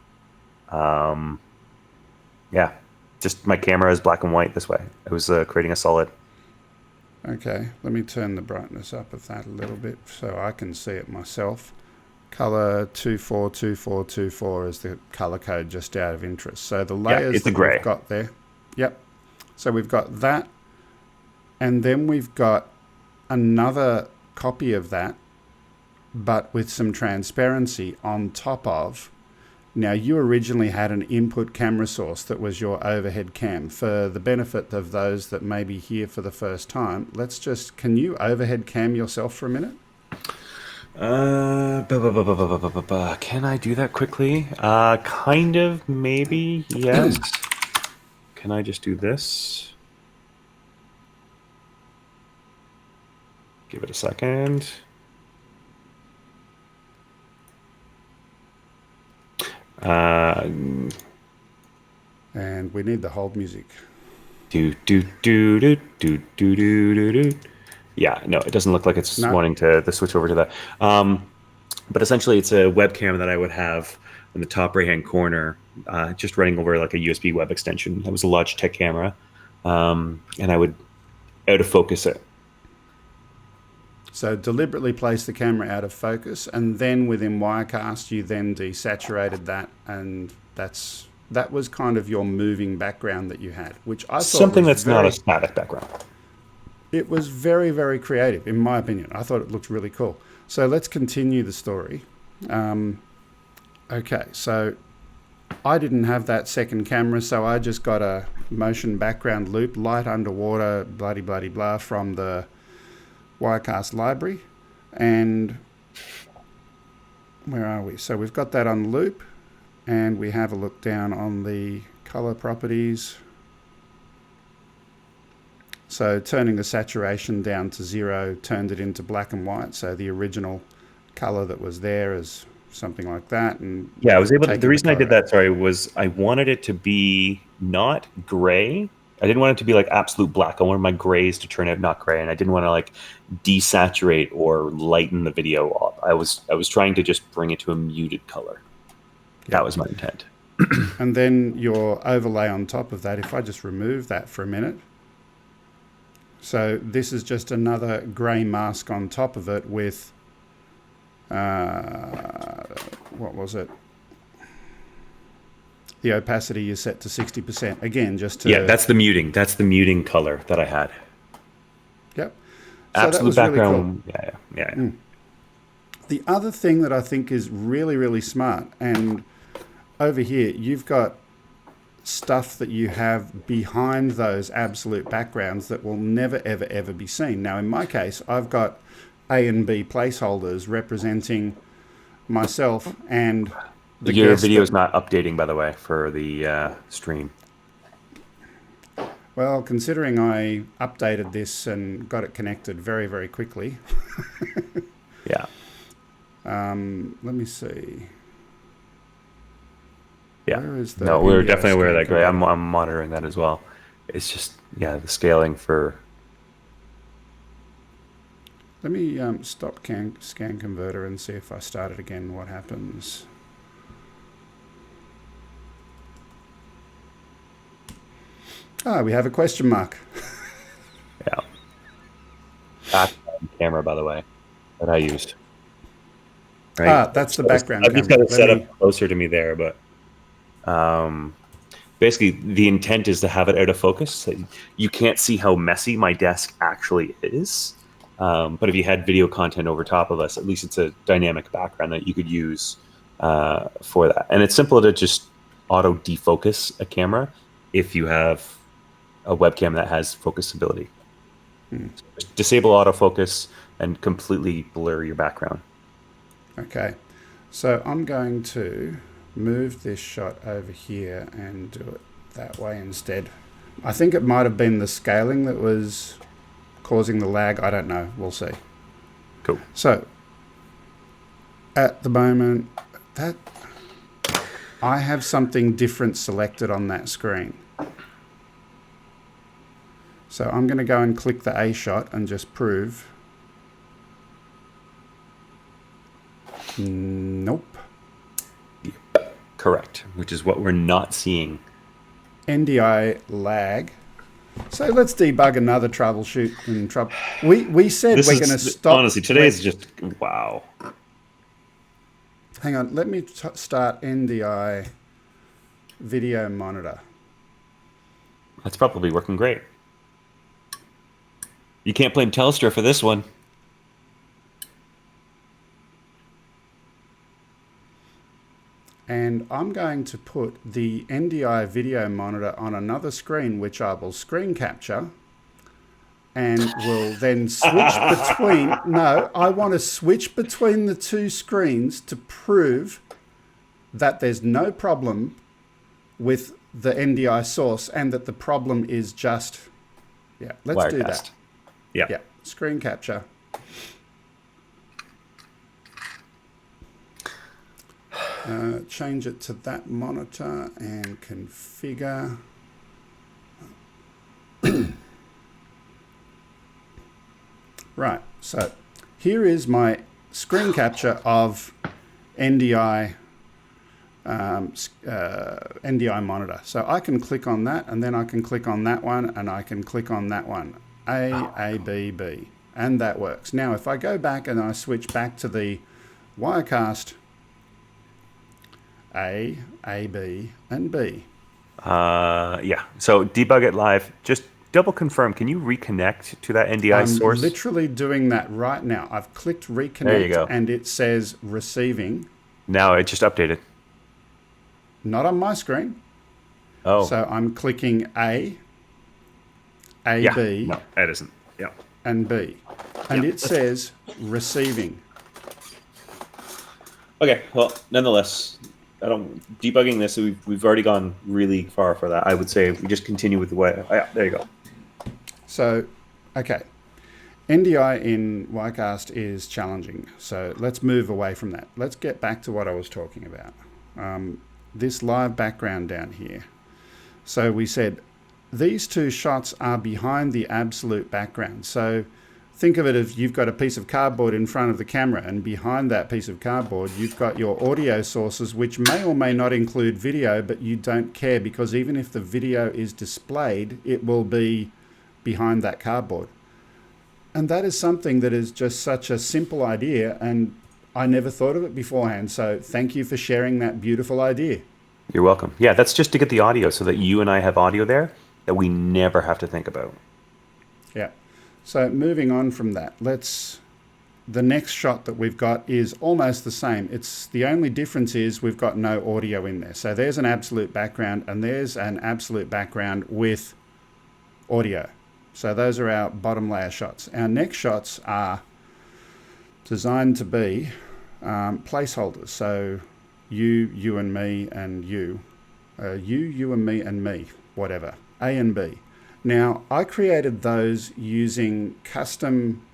Yeah, just my camera is black and white this way. It was creating a solid. Okay, let me turn the brightness up of that a little bit so I can see it myself. Color 242424 is the color code, just out of interest. So the layers it's a that gray. we've got there. Yep. So we've got that, and then we've got another copy of that, but with some transparency on top of. Now, you originally had an input camera source that was your overhead cam. For the benefit of those that may be here for the first time, can you overhead cam yourself for a minute? Can I do that quickly? Kind of, maybe, yes. Can I just do this? Give it a second. And we need the hold music. Do do do do do do do do. Yeah, no, it doesn't look like it's wanting to switch over to that. But essentially, it's a webcam that I would have in the top right-hand corner, just running over like a USB web extension. That was a Logitech camera, and I would out of focus it. So deliberately place the camera out of focus, and then within Wirecast, you then desaturated that, and that was kind of your moving background that you had, which I thought something that's not a static background. It was very, very creative, in my opinion. I thought it looked really cool. So let's continue the story. Okay, so I didn't have that second camera, so I just got a motion background loop, light underwater, bloody, bloody, blah, from the Wirecast library. And where are we? So we've got that on loop, and we have a look down on the color properties. So turning the saturation down to 0 turned it into black and white. So the original color that was there is something like that. And yeah, I was able to. The reason I did that, sorry, was I wanted it to be not gray. I didn't want it to be like absolute black. I wanted my grays to turn out not gray, and I didn't want to like desaturate or lighten the video up. I was trying to just bring it to a muted color. Yep. That was my intent. And then your overlay on top of that, if I just remove that for a minute. So this is just another grey mask on top of it with, what was it? The opacity is set to 60%. Again, just to... Yeah, that's the muting. That's the muting color that I had. Yep. So absolute background. Really cool. Yeah. The other thing that I think is really, really smart, and over here, you've got stuff that you have behind those absolute backgrounds that will never, ever, ever be seen. Now, in my case, I've got A and B placeholders representing myself and the Your video is not updating, by the way, for the stream. Well, considering I updated this and got it connected very, very quickly. Yeah. Let me see. Yeah. No, we're definitely aware of that, Gray. I'm monitoring that as well. It's just, yeah, the scaling for... Let me stop scan converter and see if I start it again, what happens. We have a question mark. Yeah. That's the camera, by the way, that I used. Right? That's the background I've just got it set up closer to me there, but... Basically, the intent is to have it out of focus. So you can't see how messy my desk actually is. But if you had video content over top of us, at least it's a dynamic background that you could use for that. And it's simple to just auto defocus a camera if you have a webcam that has focus ability. Just disable autofocus and completely blur your background. Okay, so I'm going to move this shot over here and do it that way instead. I think it might have been the scaling that was causing the lag. I don't know. We'll see. Cool. So at the moment, that I have something different selected on that screen. So I'm going to go and click the A shot and just prove. Nope. Correct, which is what we're not seeing. NDI lag. So let's debug another troubleshoot and trouble. We said we're going to stop. Honestly, today is just wow. Hang on, let me start NDI video monitor. That's probably working great. You can't blame Telstra for this one. And I'm going to put the NDI video monitor on another screen, which I will screen capture, and will then switch between. No, I want to switch between the two screens to prove that there's no problem with the NDI source and that the problem is just, yeah, let's Wirecast. do that. Yeah. Yeah, screen capture. Change it to that monitor and configure. Right, so here is my screen capture of NDI NDI monitor. So I can click on that, and then I can click on that one, and I can click on that one. A, B, B, and that works. Now, if I go back and I switch back to the Wirecast, A, B, and B. Yeah. So debug it live. Just double confirm. Can you reconnect to that NDI source? I'm literally doing that right now. I've clicked reconnect, There you go. and it says receiving. Now it just updated. Not on my screen. Oh. So I'm clicking A, yeah. B, No, that isn't. Yeah. and B. And it says receiving. Okay. Well, nonetheless, debugging this. We've already gone really far for that. I would say we just continue with the way. Yeah. There you go. So, okay. NDI in Wirecast is challenging. So let's move away from that. Let's get back to what I was talking about. This live background down here. So we said these two shots are behind the absolute background. So think of it as you've got a piece of cardboard in front of the camera, and behind that piece of cardboard you've got your audio sources, which may or may not include video, but you don't care, because even if the video is displayed, it will be behind that cardboard. And that is something that is just such a simple idea, and I never thought of it beforehand. So thank you for sharing that beautiful idea. You're welcome. Yeah, that's just to get the audio so that you and I have audio there that we never have to think about. Yeah. So moving on from that, the next shot that we've got is almost the same. It's the only difference is we've got no audio in there. So there's an absolute background, and there's an absolute background with audio. So those are our bottom layer shots. Our next shots are designed to be placeholders. So you and me and you and me and me, whatever, A and B. Now, I created those using custom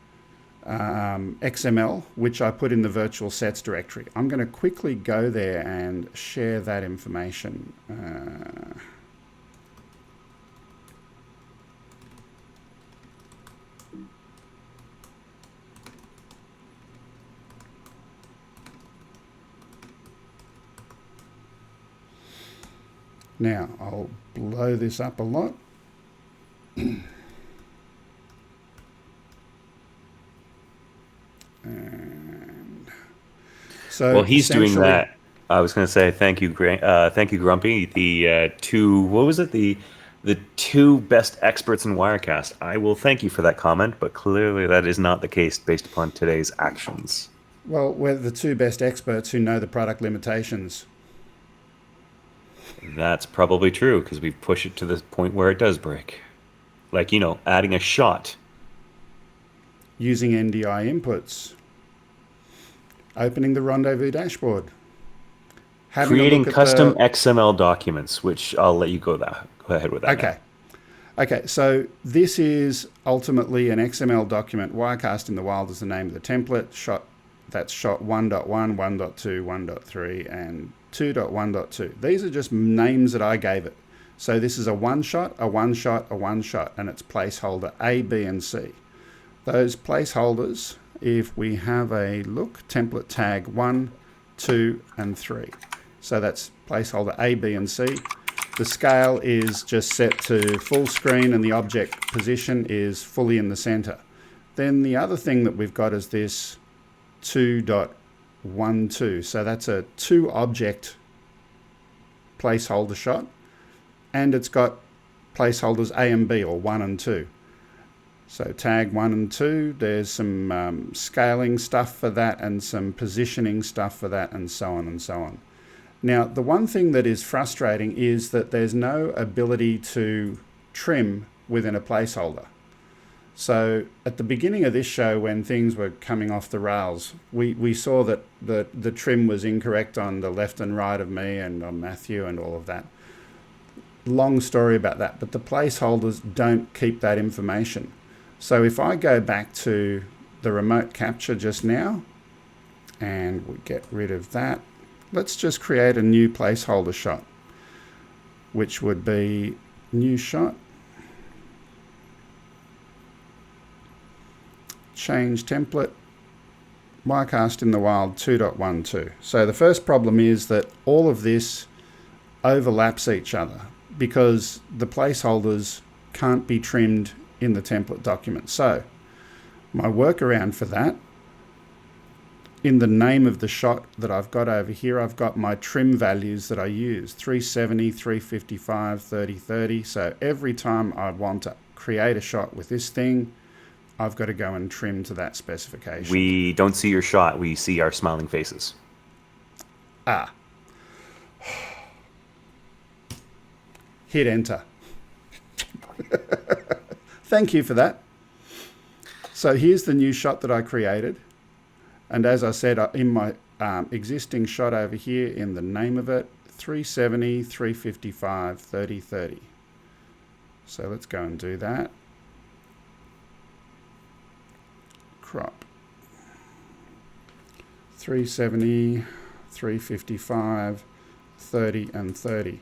XML, which I put in the virtual sets directory. I'm going to quickly go there and share that information. Now, I'll blow this up a lot. And so well, he's doing that. I was going to say thank you, thank you, Grumpy. The two, what was it? The two best experts in Wirecast. I will thank you for that comment, but clearly that is not the case based upon today's actions. Well, we're the two best experts who know the product limitations. That's probably true because we push it to the point where it does break. Like, adding a shot. Using NDI inputs, opening the rendezvous dashboard, having a Creating look at custom the... XML documents, which I'll let you go ahead with that now. Okay. Okay, so this is ultimately an XML document. Wirecast in the wild is the name of the template. That's shot 1.1, 1.2, 1.3, and 2.1.2. These are just names that I gave it. So this is a one shot, a one shot, a one shot, and it's placeholder A, B, and C. Those placeholders, if we have a look, template tag 1, 2, and 3. So that's placeholder A, B, and C. The scale is just set to full screen and the object position is fully in the center. Then the other thing that we've got is this 2.12. So that's a 2 object placeholder shot. And it's got placeholders A and B, or 1 and 2. So tag 1 and 2, there's some scaling stuff for that and some positioning stuff for that, and so on and so on. Now, the one thing that is frustrating is that there's no ability to trim within a placeholder. So at the beginning of this show, when things were coming off the rails, we saw that the trim was incorrect on the left and right of me and on Matthew and all of that. Long story about that, but the placeholders don't keep that information. So if I go back to the remote capture just now and we get rid of that, let's just create a new placeholder shot, which would be new shot, change template, Wirecast in the wild 2.12. So the first problem is that all of this overlaps each other because the placeholders can't be trimmed in the template document. So my workaround for that, in the name of the shot that I've got over here, I've got my trim values that I use, 370, 355, 30, 30. So every time I want to create a shot with this thing, I've got to go and trim to that specification. We don't see your shot, we see our smiling faces. Ah. Hit enter. Thank you for that. So here's the new shot that I created. And as I said, in my existing shot over here, in the name of it, 370, 355, 30, 30. So let's go and do that. Crop. 370, 355, 30, and 30.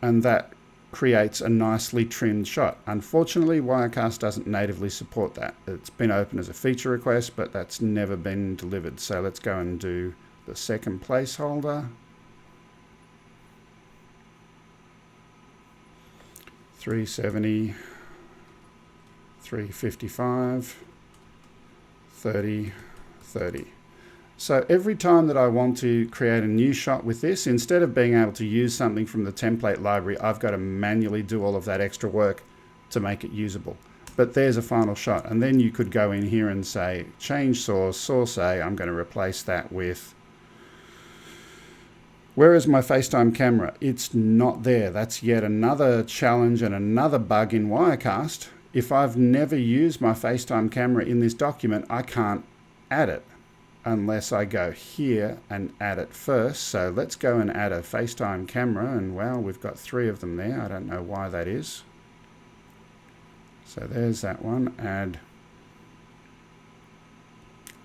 And that creates a nicely trimmed shot. Unfortunately, Wirecast doesn't natively support that. It's been open as a feature request, but that's never been delivered. So let's go and do the second placeholder. 370, 355, 30, 30. So every time that I want to create a new shot with this, instead of being able to use something from the template library, I've got to manually do all of that extra work to make it usable. But there's a final shot. And then you could go in here and say, change source, source A. I'm going to replace that with, where is my FaceTime camera? It's not there. That's yet another challenge and another bug in Wirecast. If I've never used my FaceTime camera in this document, I can't add it unless I go here and add it first. So let's go and add a FaceTime camera, and well, we've got 3 of them there. I don't know why that is. So there's that one, add.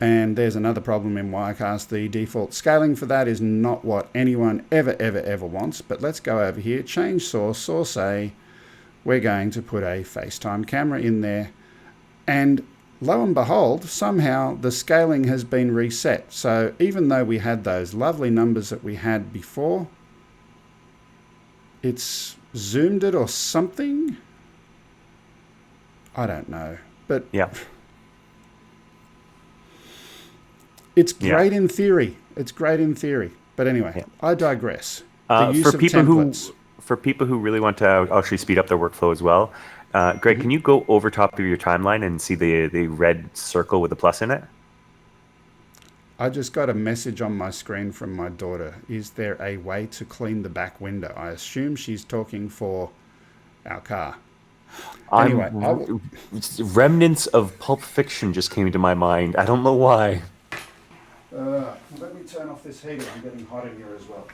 And there's another problem in Wirecast. The default scaling for that is not what anyone ever wants, but let's go over here, change source, source A. We're going to put a FaceTime camera in there, and lo and behold, somehow the scaling has been reset. So even though we had those lovely numbers that we had before, it's zoomed it or something. I don't know, but Yeah. It's great in theory. It's great in theory. But anyway, Yeah. I digress. The For use of people templates. who really want to actually speed up their workflow as well, Greg, can you go over top of your timeline and see the red circle with the plus in it? I just got a message on my screen from my daughter. Is there a way to clean the back window? I assume she's talking for our car. Anyway, I will. Remnants of Pulp Fiction just came to my mind. I don't know why. Let me turn off this heater. I'm getting hot in here as well.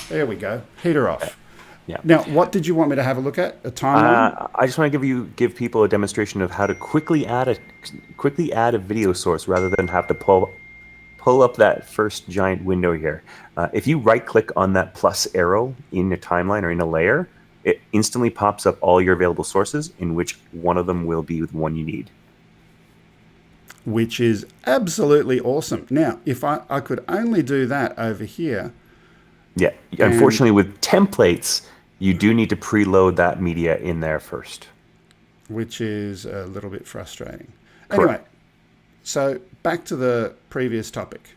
There we go. Heater off. Yeah. Now, what did you want me to have a look at? A timeline? I just want to give people a demonstration of how to quickly add a video source rather than have to pull up that first giant window here. If you right click on that plus arrow in a timeline or in a layer, it instantly pops up all your available sources, in which one of them will be the one you need. Which is absolutely awesome. Now, if I could only do that over here. Yeah. Unfortunately, with templates, you do need to preload that media in there first. Which is a little bit frustrating. Correct. Anyway, so back to the previous topic.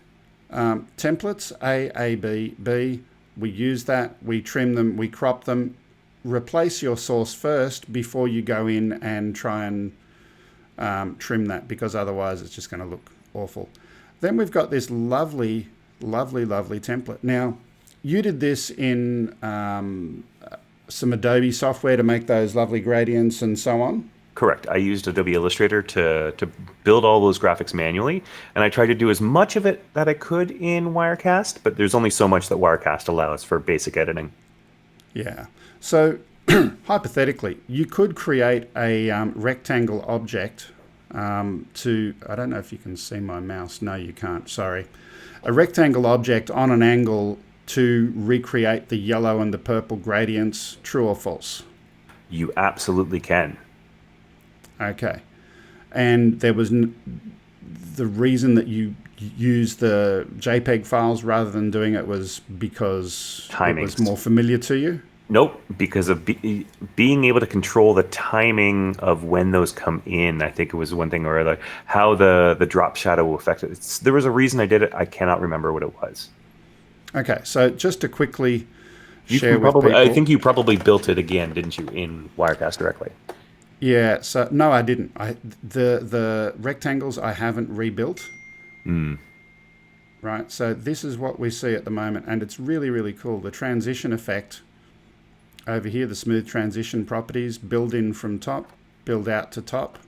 Templates, A, B, B. We use that, we trim them, we crop them. Replace your source first before you go in and try and trim that, because otherwise it's just going to look awful. Then we've got this lovely, lovely, lovely template. Now, you did this in some Adobe software to make those lovely gradients and so on. Correct. I used Adobe Illustrator to build all those graphics manually, and I tried to do as much of it that I could in Wirecast, but there's only so much that Wirecast allows for basic editing. Yeah. So hypothetically, you could create a rectangle object to, I don't know if you can see my mouse. No, you can't. Sorry. A rectangle object on an angle to recreate the yellow and the purple gradients. True or false? You absolutely can. Okay. And there was the reason that you used the JPEG files rather than doing it was because Timings. It was more familiar to you? Nope, because of being able to control the timing of when those come in. I think it was one thing or other, how the drop shadow will affect it. There was a reason I did it. I cannot remember what it was. Okay, so just to quickly share with people. I think you probably built it again, didn't you, in Wirecast directly? Yeah, so no, I didn't. The rectangles I haven't rebuilt. Right, so this is what we see at the moment, and it's really, really cool. The transition effect over here, the smooth transition properties, build in from top, build out to top,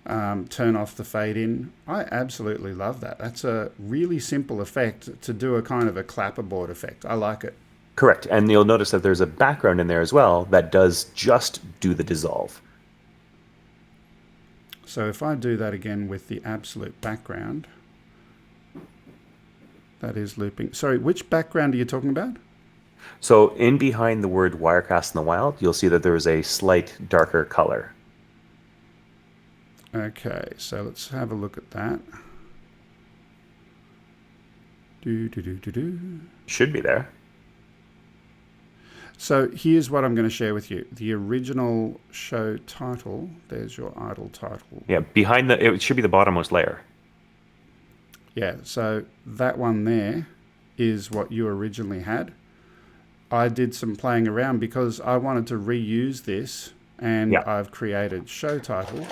turn off the fade in. I absolutely love that. That's a really simple effect to do a kind of a clapperboard effect. I like it. Correct, and you'll notice that there's a background in there as well that does just do the dissolve. So if I do that again with the absolute background, that is looping. Sorry, which background are you talking about? So in behind the word Wirecast in the wild, you'll see that there is a slight darker color. Okay, so let's have a look at that. Should be there. So here's what I'm going to share with you. The original show title, there's your idle title. Yeah, behind it should be the bottommost layer. Yeah, so that one there is what you originally had. I did some playing around because I wanted to reuse this, and I've created show title.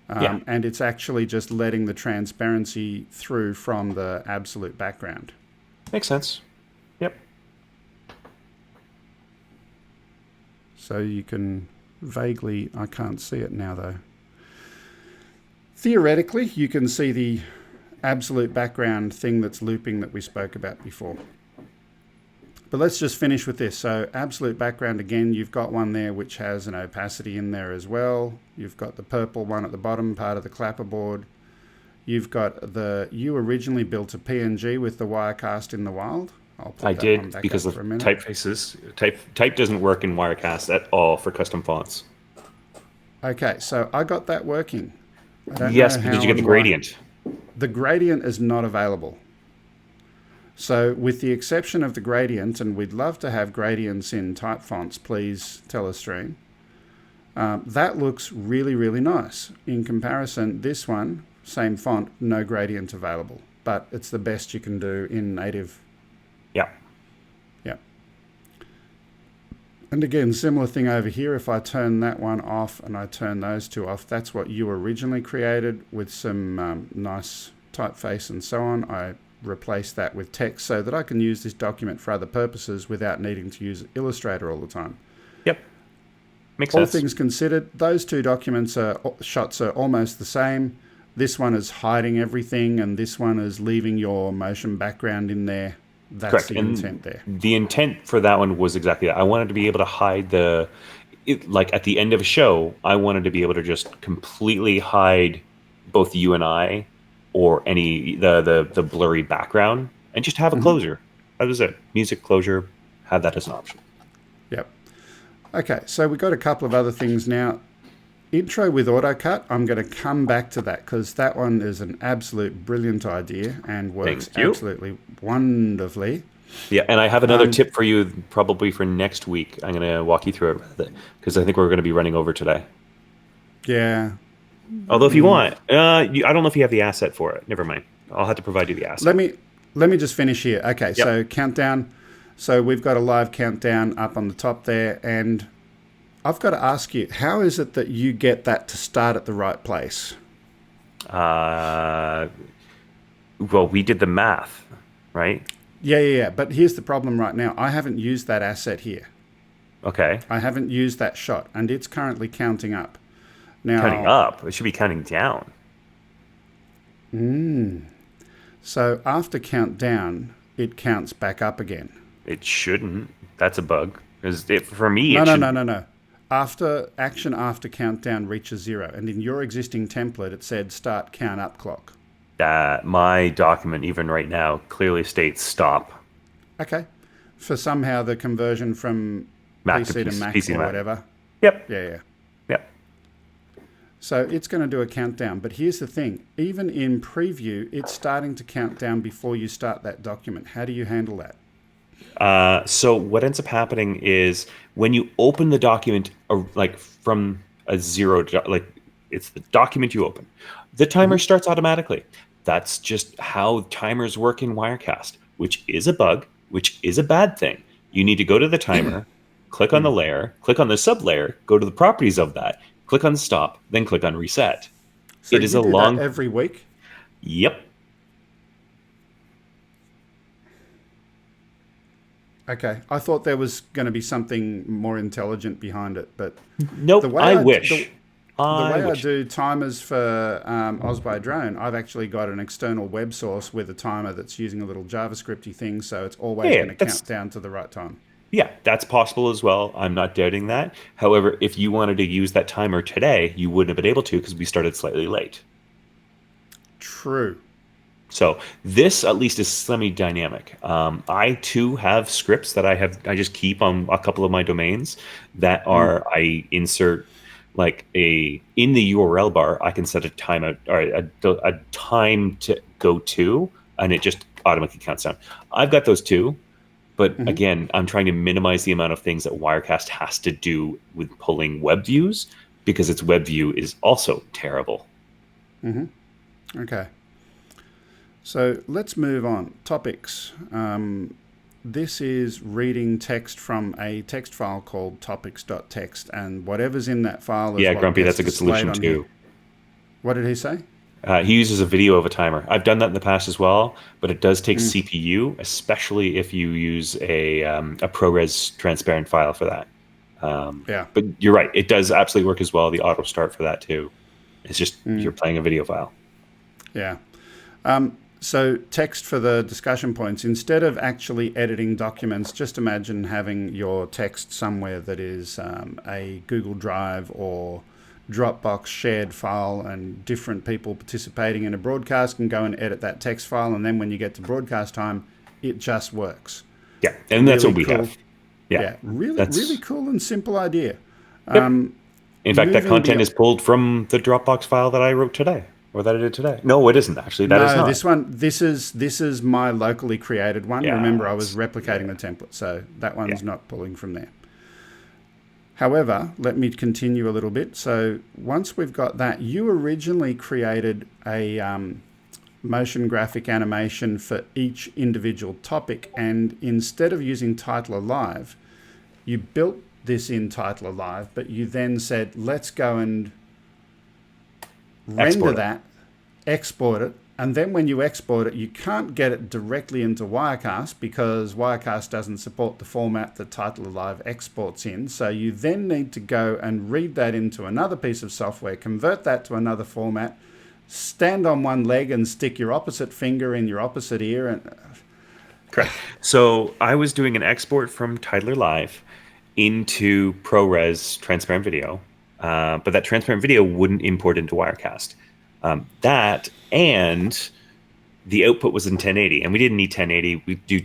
And it's actually just letting the transparency through from the absolute background. Makes sense. Yep. So you can vaguely, I can't see it now though. Theoretically, you can see the absolute background thing that's looping that we spoke about before. But let's just finish with this. So absolute background, again, you've got one there which has an opacity in there as well. You've got the purple one at the bottom, part of the clapperboard. You've got you originally built a PNG with the Wirecast in the wild. I did, because of typefaces. Type doesn't work in Wirecast at all for custom fonts. Okay, so I got that working. Yes, but did you get the gradient? The gradient is not available. So with the exception of the gradient, and we'd love to have gradients in type fonts, please Telestream. That looks really, really nice. In comparison, this one, same font, no gradient available. but it's the best you can do in native. Yeah. Yeah. And again, similar thing over here. If I turn that one off and I turn those two off, that's what you originally created with some nice typeface and so on. I replace that with text so that I can use this document for other purposes without needing to use Illustrator all the time. Yep. Makes All sense. things considered, those two shots are almost the same. This one is hiding everything, and this one is leaving your motion background in there. That's Correct. the And intent there. the intent for that one was exactly that. I wanted to be able to hide like at the end of a show, I wanted to be able to just completely hide both you and I, or any the blurry background, and just have a closure. That was it. Music closure. Have that as an option. Yep. Okay, so we've got a couple of other things now. Intro with AutoCut, I'm going to come back to that because that one is an absolute brilliant idea and works absolutely wonderfully. Yeah, and I have another tip for you probably for next week. I'm going to walk you through it because I think we're going to be running over today. Yeah. Although if you want, I don't know if you have the asset for it. Never mind. I'll have to provide you the asset. Let me just finish here. Okay, so countdown. So we've got a live countdown up on the top there, and I've got to ask you, how is it that you get that to start at the right place? Well, we did the math, right? Yeah. But here's the problem right now. I haven't used that asset here. Okay. I haven't used that shot, and it's currently counting up. Now, Counting up? It should be counting down. So after countdown, it counts back up again. It shouldn't. That's a bug. For me, No. After countdown reaches 0, and in your existing template, it said start count up clock. My document, even right now, clearly states stop. Okay. For somehow the conversion from Mac PC to Mac PC or Mac. whatever. Yep. Yeah. Yep. So it's going to do a countdown. But here's the thing. Even in preview, it's starting to count down before you start that document. How do you handle that? So what ends up happening is when you open the document, like from a zero, like it's the document you open, the timer starts automatically. That's just how timers work in Wirecast, which is a bug, which is a bad thing. You need to go to the timer, click on the layer, click on the sub layer, go to the properties of that, click on stop, then click on reset. So it is you a do long that every week? Yep. Okay, I thought there was going to be something more intelligent behind it, but Nope. I wish. The way I do timers for Osby Drone, I've actually got an external web source with a timer that's using a little JavaScripty thing, so it's always going to count down to the right time. Yeah, that's possible as well. I'm not doubting that. However, if you wanted to use that timer today, you wouldn't have been able to because we started slightly late. True. So this at least is semi-dynamic. I too have scripts that I just keep on a couple of my domains that are I insert like in the URL bar. I can set a timeout or a time to go to, and it just automatically counts down. I've got those too, but again, I'm trying to minimize the amount of things that Wirecast has to do with pulling web views because its web view is also terrible. Okay. So let's move on. Topics. This is reading text from a text file called topics.txt, and whatever's in that file is Grumpy, that's a good solution too. Here. What did he say? He uses a video of a timer. I've done that in the past as well, but it does take CPU, especially if you use a ProRes transparent file for that. But you're right. It does absolutely work as well. The auto start for that too. It's just you're playing a video file. Yeah. So text for the discussion points. Instead of actually editing documents, just imagine having your text somewhere that is a Google Drive or Dropbox shared file, and different people participating in a broadcast can go and edit that text file, and then when you get to broadcast time, it just works. Yeah, and that's what we have. Yeah, really cool and simple idea. Yep. In fact, that content is pulled from the Dropbox file that I wrote today. Or that I did today. No, it isn't actually. That is not. This is my locally created one. Yeah, remember, I was replicating the template, so that one's not pulling from there. However, let me continue a little bit. So once we've got that, you originally created a motion graphic animation for each individual topic. And instead of using Title Alive, you built this in Title Alive, but you then said, let's go and render that, export it, and then when you export it, you can't get it directly into Wirecast because Wirecast doesn't support the format that Title Alive exports in. So you then need to go and read that into another piece of software, convert that to another format, stand on one leg and stick your opposite finger in your opposite ear. And correct. So I was doing an export from Title Alive into ProRes transparent video, but that transparent video wouldn't import into Wirecast. That and the output was in 1080, and we didn't need 1080. We do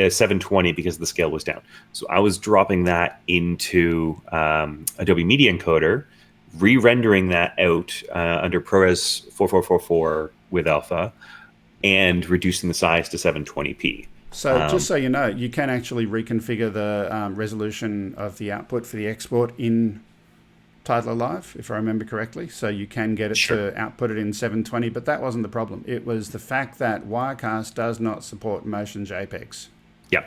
720 because the scale was down. So I was dropping that into Adobe Media Encoder, re-rendering that out under ProRes 4444 with alpha, and reducing the size to 720p. So just so you know, you can actually reconfigure the resolution of the output for the export in Title Alive, if I remember correctly. So you can get it to output it in 720, but that wasn't the problem. It was the fact that Wirecast does not support motion JPEGs. Yeah.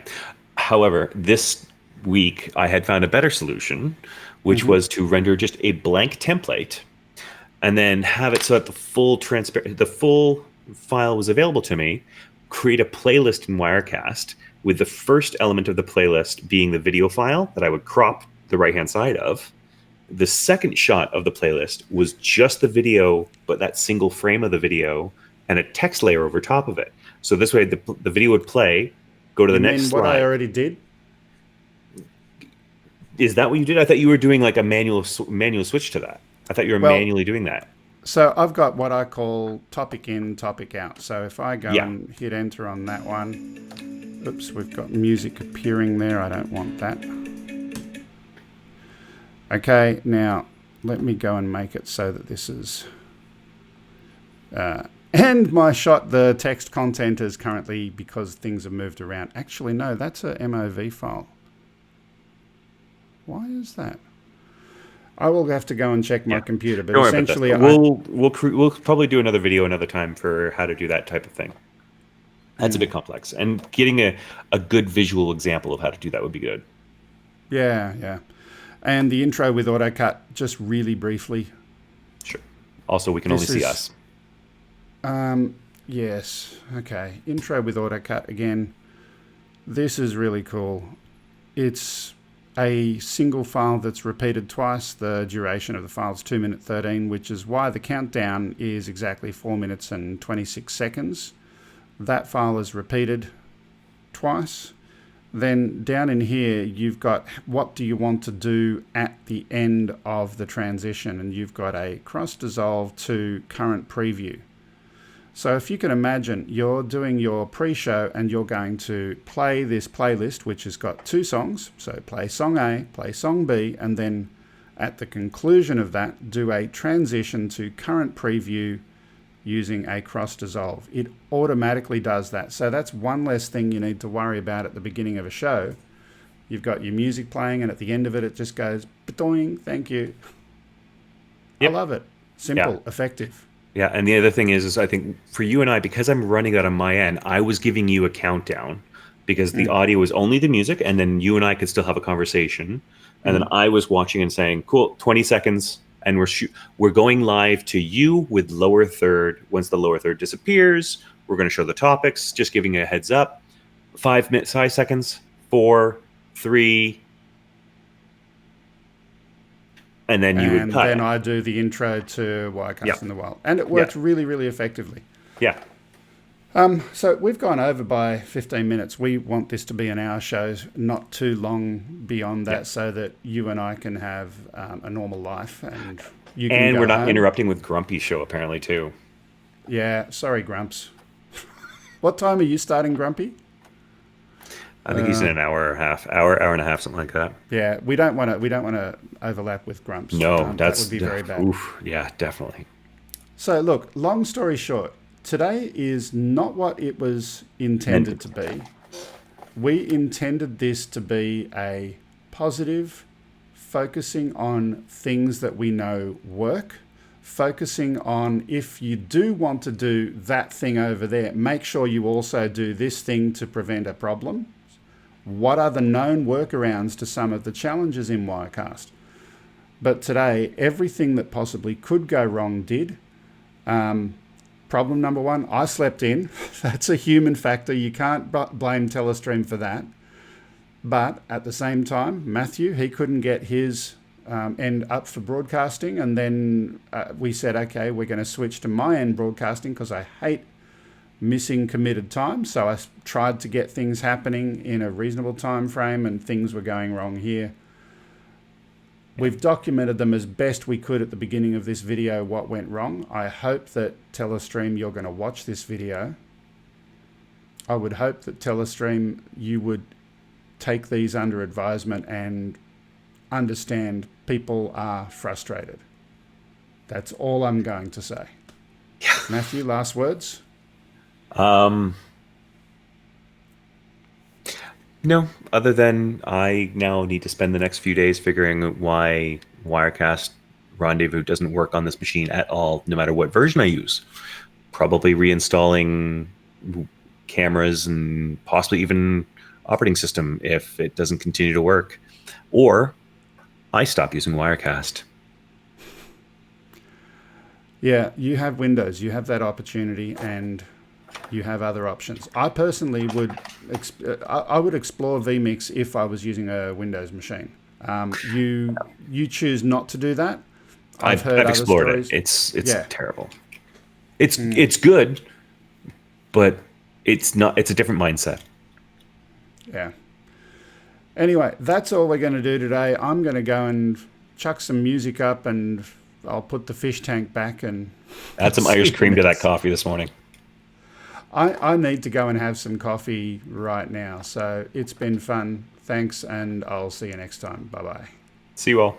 However, this week I had found a better solution, which was to render just a blank template and then have it so that the full file was available to me, create a playlist in Wirecast with the first element of the playlist being the video file that I would crop the right-hand side of. The second shot of the playlist was just the video, but that single frame of the video and a text layer over top of it. So this way the video would play, go to the next slide. What I already did? Is that what you did? I thought you were doing like a manual switch to that. I thought you were manually doing that. So I've got what I call topic in, topic out. So if I go and hit enter on that one, oops, we've got music appearing there. I don't want that. Okay, now let me go and make it so that this is... and my shot, the text content is currently, because things have moved around. Actually, no, that's a MOV file. Why is that? I will have to go and check my computer, but essentially... We'll probably do another video another time for how to do that type of thing. That's a bit complex. And getting a good visual example of how to do that would be good. Yeah, yeah. And the intro with AutoCut, just really briefly. Sure. Also, we can only see us. Yes. Okay. Intro with AutoCut again. This is really cool. It's a single file that's repeated twice. The duration of the file is 2 minutes 13, which is why the countdown is exactly 4 minutes and 26 seconds. That file is repeated twice. Then down in here, you've got what do you want to do at the end of the transition, and you've got a cross dissolve to current preview. So if you can imagine, you're doing your pre-show and you're going to play this playlist, which has got 2 songs. So play song A, play song B, and then at the conclusion of that, do a transition to current preview using a cross dissolve. It automatically does that. So that's one less thing you need to worry about at the beginning of a show. You've got your music playing, and at the end of it, it just goes, ba-doing, thank you. Yep. I love it. Simple, effective. Yeah, and the other thing is I think for you and I, because I'm running that on my end, I was giving you a countdown because the audio was only the music, and then you and I could still have a conversation. And then I was watching and saying, cool, 20 seconds, and we're going live to you with lower third. Once the lower third disappears, we're going to show the topics, just giving you a heads up. 5 seconds, 4, 3, and then you would cut. And then I do the intro to Wirecast in the Wild. And it works really, really effectively. Yeah. So we've gone over by 15 minutes. We want this to be an hour show, not too long beyond that, so that you and I can have a normal life. And you can we're not home. Interrupting with Grumpy's show, apparently, too. Yeah, sorry, Grumps. What time are you starting, Grumpy? I think he's in an hour and a half, something like that. Yeah, we don't want to overlap with Grumps. No, that would be very bad. Oof, yeah, definitely. So look, long story short, today is not what it was intended to be. We intended this to be a positive, focusing on things that we know work, focusing on, if you do want to do that thing over there, make sure you also do this thing to prevent a problem. What are the known workarounds to some of the challenges in Wirecast? But today, everything that possibly could go wrong did. Problem number one, I slept in. That's a human factor. You can't blame Telestream for that. But at the same time, Matthew, he couldn't get his end up for broadcasting. And then we said, okay, we're going to switch to my end broadcasting because I hate missing committed time. So I tried to get things happening in a reasonable time frame, and things were going wrong here. We've documented them as best we could at the beginning of this video, what went wrong. I hope that Telestream, you're going to watch this video. I would hope that Telestream, you would take these under advisement and understand people are frustrated. That's all I'm going to say. Yeah. Matthew, last words? No, other than I now need to spend the next few days figuring out why Wirecast Rendezvous doesn't work on this machine at all, no matter what version I use. Probably reinstalling cameras and possibly even operating system if it doesn't continue to work. Or I stop using Wirecast. Yeah, you have Windows. You have that opportunity, and you have other options. I personally would I would explore vMix if I was using a Windows machine. You choose not to do that. I've explored stories. It's terrible. It's good, but it's not. It's a different mindset. Yeah. Anyway, that's all we're going to do today. I'm going to go and chuck some music up, and I'll put the fish tank back and add some Irish cream to that coffee this morning. I need to go and have some coffee right now. So it's been fun. Thanks, and I'll see you next time. Bye-bye. See you all.